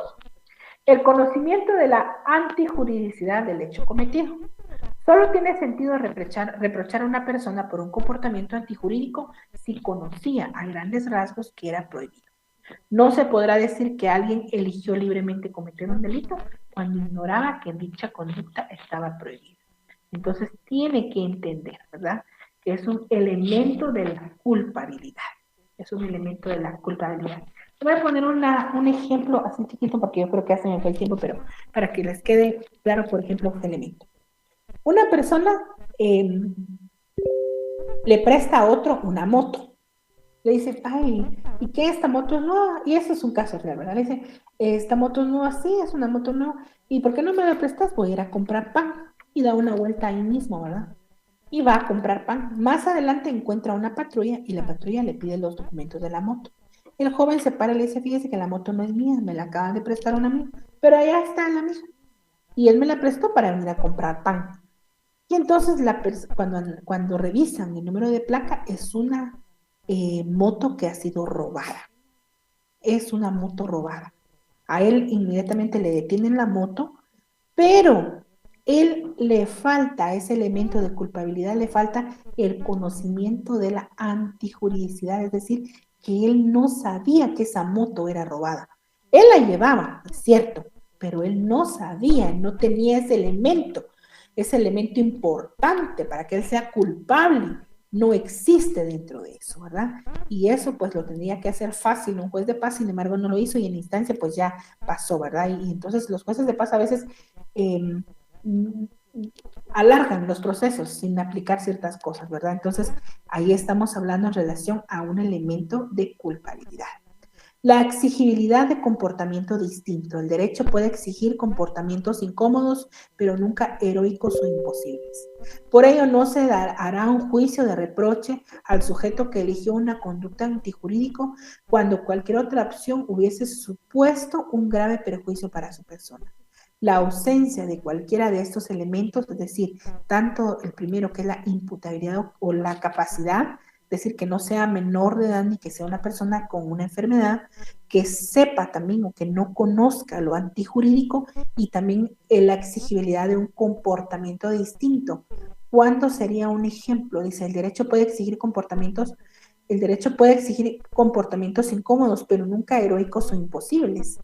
El conocimiento de la antijuridicidad del hecho cometido. Solo tiene sentido reprochar a una persona por un comportamiento antijurídico si conocía a grandes rasgos que era prohibido. No se podrá decir que alguien eligió libremente cometer un delito cuando ignoraba que dicha conducta estaba prohibida. Entonces tiene que entender, ¿verdad? Que es un elemento de la culpabilidad. Es un elemento de la culpabilidad. Voy a poner un ejemplo así chiquito porque yo creo que hace me fue el tiempo, pero para que les quede claro, por ejemplo, este elemento. Una persona le presta a otro una moto. Le dice, ay, ¿y qué esta moto es nueva? Y eso es un caso real, ¿verdad? Le dice, esta moto es nueva, sí, es una moto nueva. ¿Y por qué no me la prestas? Voy a ir a comprar pan. Y da una vuelta ahí mismo, ¿verdad? Y va a comprar pan. Más adelante encuentra una patrulla y la patrulla le pide los documentos de la moto. El joven se para y le dice, fíjese que la moto no es mía, me la acaban de prestar un amigo, pero allá está la misma. Y él me la prestó para venir a comprar pan. Y entonces cuando revisan el número de placa es una moto que ha sido robada. Es una moto robada. A él inmediatamente le detienen la moto, pero él le falta ese elemento de culpabilidad, le falta el conocimiento de la antijuridicidad, es decir, que él no sabía que esa moto era robada. Él la llevaba, es cierto, pero él no sabía, no tenía ese elemento importante para que él sea culpable. No existe dentro de eso, ¿verdad? Y eso pues lo tendría que hacer fácil un juez de paz, sin embargo no lo hizo y en instancia pues ya pasó, ¿verdad? Y entonces los jueces de paz a veces eh, alargan los procesos sin aplicar ciertas cosas, ¿verdad? Entonces ahí estamos hablando en relación a un elemento de culpabilidad. La exigibilidad de comportamiento distinto. El derecho puede exigir comportamientos incómodos, pero nunca heroicos o imposibles. Por ello, no se hará un juicio de reproche al sujeto que eligió una conducta antijurídico cuando cualquier otra opción hubiese supuesto un grave perjuicio para su persona. La ausencia de cualquiera de estos elementos, es decir, tanto el primero que es la imputabilidad o la capacidad, es decir, que no sea menor de edad ni que sea una persona con una enfermedad, que sepa también o que no conozca lo antijurídico y también la exigibilidad de un comportamiento distinto. ¿Cuándo sería un ejemplo? Dice, el derecho puede exigir comportamientos incómodos, pero nunca heroicos o imposibles.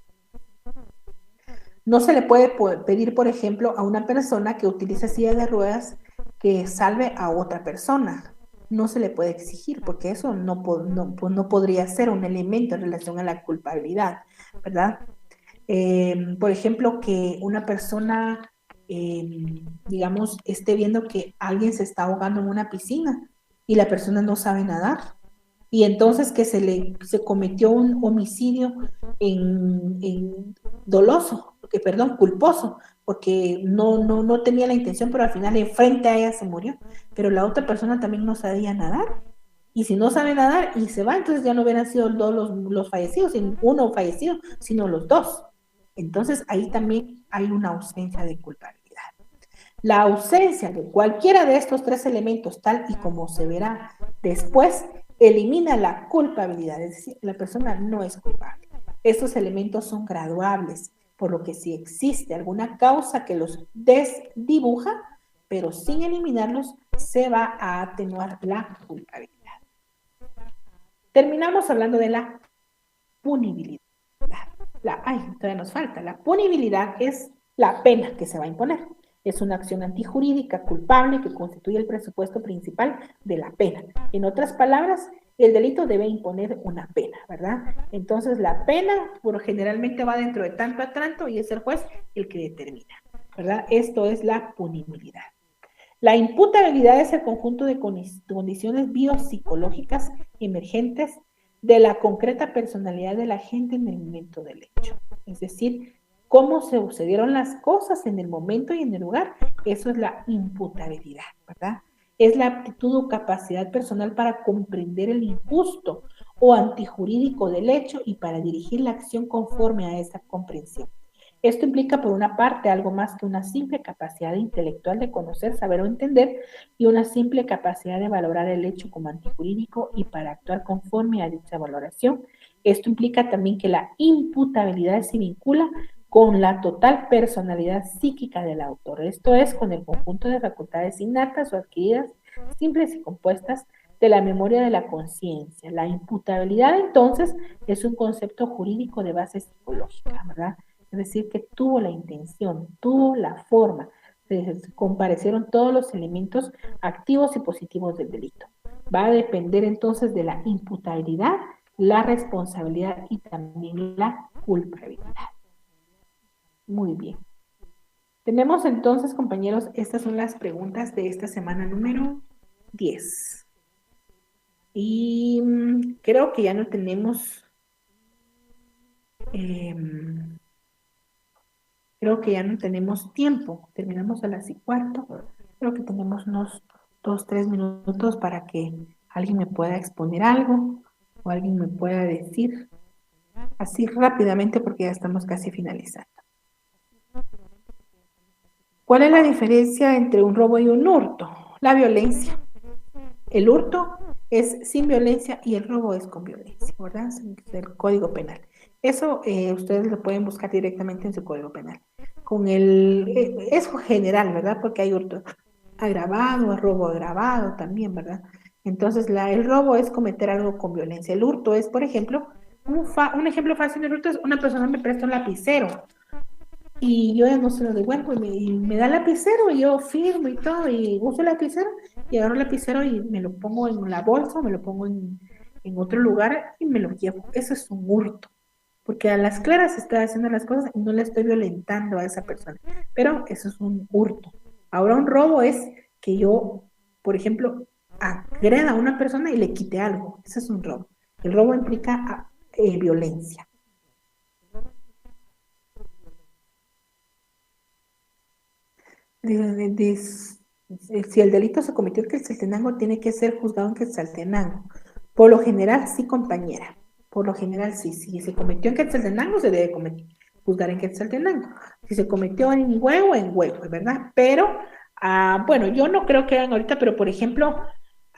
No se le puede pedir, por ejemplo, a una persona que utiliza silla de ruedas que salve a otra persona. No se le puede exigir porque eso no podría ser un elemento en relación a la culpabilidad, ¿verdad? Por ejemplo, que una persona, digamos, esté viendo que alguien se está ahogando en una piscina y la persona no sabe nadar. Y entonces que se cometió un homicidio en doloso, culposo, porque no tenía la intención, pero al final enfrente a ella se murió. Pero la otra persona también no sabía nadar. Y si no sabe nadar y se va, entonces ya no hubieran sido los fallecidos, uno fallecido, sino los dos. Entonces ahí también hay una ausencia de culpabilidad. La ausencia de cualquiera de estos tres elementos, tal y como se verá después, elimina la culpabilidad, es decir, la persona no es culpable. Estos elementos son graduables, por lo que si existe alguna causa que los desdibuja, pero sin eliminarlos, se va a atenuar la culpabilidad. Terminamos hablando de la punibilidad. Todavía nos falta. La punibilidad es la pena que se va a imponer. Es una acción antijurídica culpable que constituye el presupuesto principal de la pena. En otras palabras, el delito debe imponer una pena, ¿verdad? Entonces, la pena generalmente va dentro de tanto a tanto y es el juez el que determina, ¿verdad? Esto es la punibilidad. La imputabilidad es el conjunto de condiciones biopsicológicas emergentes de la concreta personalidad del agente en el momento del hecho. Es decir, cómo se sucedieron las cosas en el momento y en el lugar. Eso es la imputabilidad, ¿verdad? Es la aptitud o capacidad personal para comprender el injusto o antijurídico del hecho y para dirigir la acción conforme a esa comprensión. Esto implica, por una parte, algo más que una simple capacidad intelectual de conocer, saber o entender, y una simple capacidad de valorar el hecho como antijurídico y para actuar conforme a dicha valoración. Esto implica también que la imputabilidad se vincula con la total personalidad psíquica del autor, esto es, con el conjunto de facultades innatas o adquiridas, simples y compuestas, de la memoria de la conciencia. La imputabilidad, entonces, es un concepto jurídico de base psicológica, ¿verdad? Es decir, que tuvo la intención, tuvo la forma, comparecieron todos los elementos activos y positivos del delito. Va a depender entonces de la imputabilidad, la responsabilidad y también la culpabilidad. Muy bien. Tenemos entonces, compañeros, estas son las preguntas de esta semana número 10. Y creo que ya no tenemos... Creo que ya no tenemos tiempo. Terminamos a las 4:15. Creo que tenemos unos 2, 3 minutos para que alguien me pueda exponer algo o alguien me pueda decir así rápidamente porque ya estamos casi finalizando. ¿Cuál es la diferencia entre un robo y un hurto? La violencia. El hurto es sin violencia y el robo es con violencia, ¿verdad? Es el Código Penal. Eso ustedes lo pueden buscar directamente en su Código Penal. Es general, ¿verdad? Porque hay hurto agravado, robo agravado también, ¿verdad? Entonces, el robo es cometer algo con violencia. El hurto es, por ejemplo, un ejemplo fácil de hurto es una persona me presta un lapicero y yo ya no se lo devuelvo y me da el lapicero y yo firmo y todo y uso el lapicero y agarro el lapicero y me lo pongo en la bolsa, me lo pongo en otro lugar y me lo llevo. Eso es un hurto, porque a las claras estoy haciendo las cosas y no le estoy violentando a esa persona, pero eso es un hurto. Ahora un robo es que yo, por ejemplo, agreda a una persona y le quite algo. Eso es un robo. El robo implica violencia. Si el delito se cometió en Quetzaltenango, tiene que ser juzgado en Quetzaltenango. Por lo general, sí, compañera. Por lo general, sí. Si se cometió en Quetzaltenango, se debe juzgar en Quetzaltenango. Si se cometió en Huevo, ¿verdad? Pero, bueno, yo no creo que hagan ahorita, pero por ejemplo,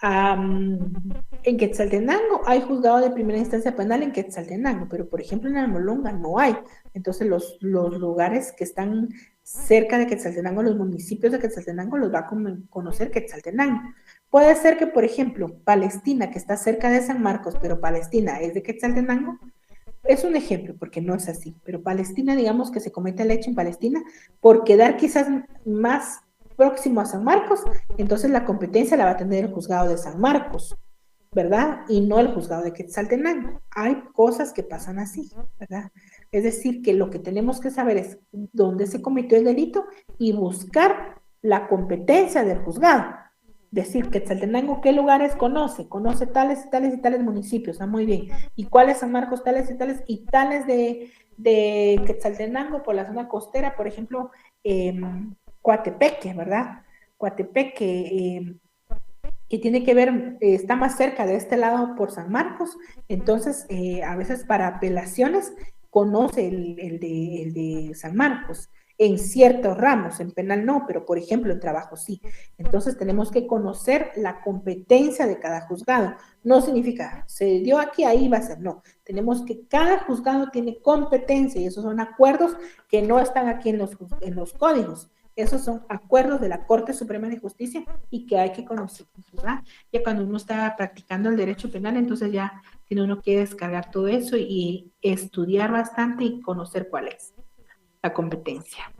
en Quetzaltenango hay juzgado de primera instancia penal en Quetzaltenango, pero por ejemplo en Almolonga no hay. Entonces los lugares que están cerca de Quetzaltenango, los municipios de Quetzaltenango los va a conocer Quetzaltenango. Puede ser que, por ejemplo, Palestina, que está cerca de San Marcos, pero Palestina es de Quetzaltenango, es un ejemplo, porque no es así, pero Palestina, digamos que se comete el hecho en Palestina por quedar quizás más próximo a San Marcos, entonces la competencia la va a tener el juzgado de San Marcos, ¿verdad? Y no el juzgado de Quetzaltenango. Hay cosas que pasan así, ¿verdad? Es decir, que lo que tenemos que saber es dónde se cometió el delito y buscar la competencia del juzgado. Decir, Quetzaltenango, ¿qué lugares conoce? Conoce tales y tales y tales municipios, muy bien. ¿Y cuáles San Marcos tales y tales de Quetzaltenango por la zona costera? Por ejemplo, Coatepeque, ¿verdad? Coatepeque, que tiene que ver, está más cerca de este lado por San Marcos, entonces a veces para apelaciones conoce el de San Marcos, en ciertos ramos, en penal no, pero por ejemplo en trabajo sí. Entonces tenemos que conocer la competencia de cada juzgado. No significa, se dio aquí, ahí va a ser, no. Tenemos que cada juzgado tiene competencia y esos son acuerdos que no están aquí en los códigos. Esos son acuerdos de la Corte Suprema de Justicia y que hay que conocer, ¿verdad? Ya cuando uno está practicando el derecho penal, entonces ya tiene uno que descargar todo eso y estudiar bastante y conocer cuál es la competencia.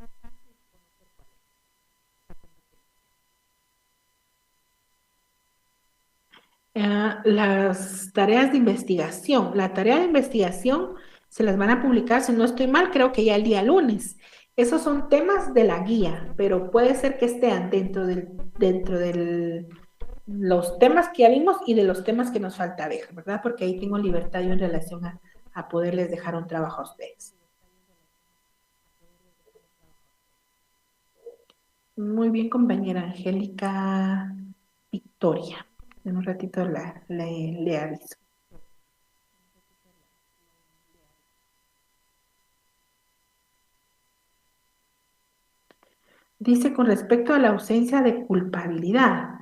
Las tareas de investigación. La tarea de investigación se las van a publicar, si no estoy mal, creo que ya el día lunes. Esos son temas de la guía, pero puede ser que estén dentro de los temas que ya vimos y de los temas que nos falta ver, ¿verdad? Porque ahí tengo libertad yo en relación a poderles dejar un trabajo a ustedes. Muy bien, compañera Angélica Victoria. En un ratito le aviso. Dice con respecto a la ausencia de culpabilidad,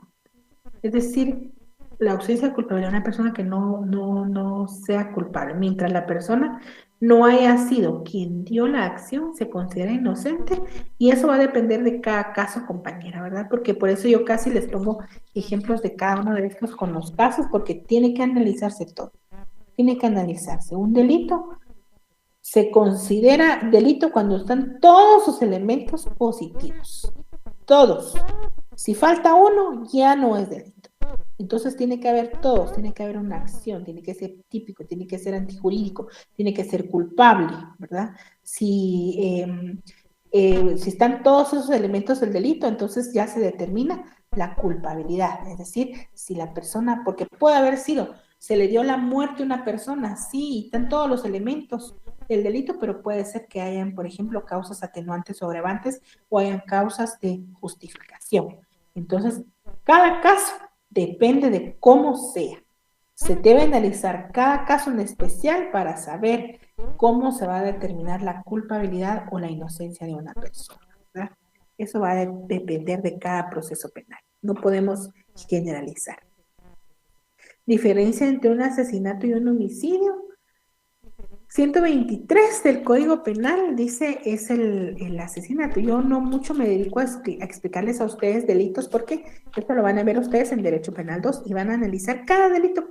es decir, la ausencia de culpabilidad de una persona que no sea culpable, mientras la persona no haya sido quien dio la acción, se considera inocente y eso va a depender de cada caso, compañera, ¿verdad? Porque por eso yo casi les pongo ejemplos de cada uno de estos con los casos, porque tiene que analizarse todo, tiene que analizarse. Un delito se considera delito cuando están todos sus elementos positivos. Todos. Si falta uno, ya no es delito. Entonces tiene que haber todos, tiene que haber una acción, tiene que ser típico, tiene que ser antijurídico, tiene que ser culpable, ¿verdad? Si están todos esos elementos del delito, entonces ya se determina la culpabilidad. Es decir, si la persona, porque puede haber sido, se le dio la muerte a una persona, sí, están todos los elementos del delito, pero puede ser que hayan, por ejemplo, causas atenuantes o agravantes o hayan causas de justificación. Entonces, cada caso depende de cómo sea. Se debe analizar cada caso en especial para saber cómo se va a determinar la culpabilidad o la inocencia de una persona, ¿verdad? Eso va a depender de cada proceso penal. No podemos generalizar. Diferencia entre un asesinato y un homicidio. 123 del Código Penal dice es el asesinato. Yo no mucho me dedico a explicarles a ustedes delitos porque esto lo van a ver ustedes en Derecho Penal 2 y van a analizar cada delito,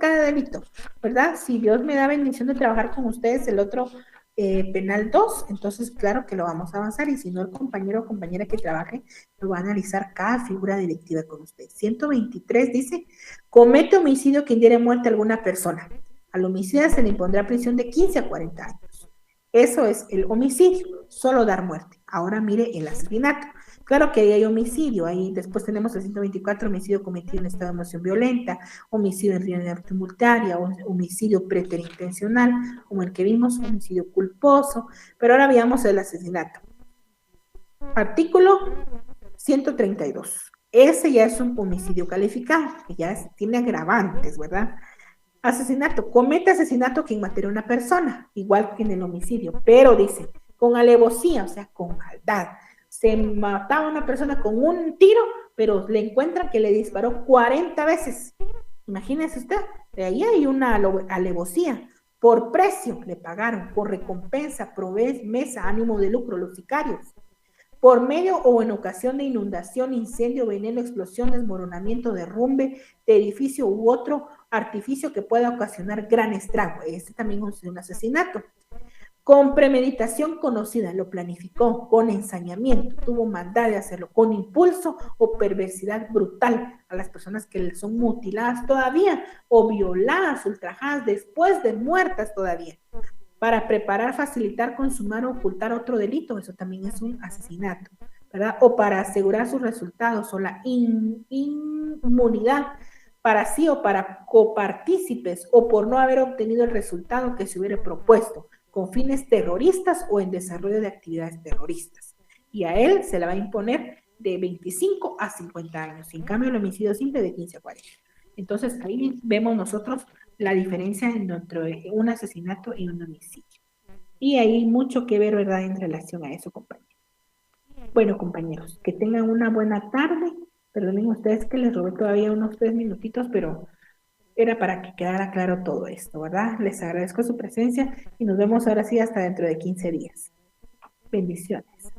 ¿verdad? Si Dios me da bendición de trabajar con ustedes el otro Penal 2, entonces claro que lo vamos a avanzar y si no el compañero o compañera que trabaje lo va a analizar cada figura delictiva con ustedes. 123 dice, comete homicidio quien diere muerte a alguna persona. Al homicida se le impondrá prisión de 15 a 40 años. Eso es el homicidio, solo dar muerte. Ahora mire el asesinato. Claro que ahí hay homicidio, ahí después tenemos el 124, homicidio cometido en estado de emoción violenta, homicidio en riña tumultuaria, homicidio preterintencional, como el que vimos, homicidio culposo, pero ahora veamos el asesinato. Artículo 132. Ese ya es un homicidio calificado, que ya tiene agravantes, ¿verdad? Asesinato, comete asesinato quien mate a una persona, igual que en el homicidio, pero dice, con alevosía, o sea, con maldad. Se mataba a una persona con un tiro, pero le encuentran que le disparó 40 veces. Imagínese usted, de ahí hay una alevosía. Por precio le pagaron, por recompensa, mesa, ánimo de lucro, los sicarios por medio o en ocasión de inundación, incendio, veneno, explosión, desmoronamiento, derrumbe de edificio u otro artificio que pueda ocasionar gran estrago. Este también es un asesinato. Con premeditación conocida, lo planificó, con ensañamiento, tuvo maldad de hacerlo, con impulso o perversidad brutal a las personas que son mutiladas todavía o violadas, ultrajadas después de muertas todavía para preparar, facilitar, consumar o ocultar otro delito, eso también es un asesinato, ¿verdad? O para asegurar sus resultados o la inmunidad para sí o para copartícipes o por no haber obtenido el resultado que se hubiera propuesto con fines terroristas o en desarrollo de actividades terroristas. Y a él se le va a imponer de 25 a 50 años. En cambio, el homicidio simple de 15 a 40. Entonces, ahí vemos nosotros la diferencia entre un asesinato y un homicidio. Y hay mucho que ver, ¿verdad?, en relación a eso, compañeros. Bueno, compañeros, que tengan una buena tarde. Perdonen ustedes que les robé todavía unos 3 minutitos, pero era para que quedara claro todo esto, ¿verdad? Les agradezco su presencia y nos vemos ahora sí hasta dentro de 15 días. Bendiciones.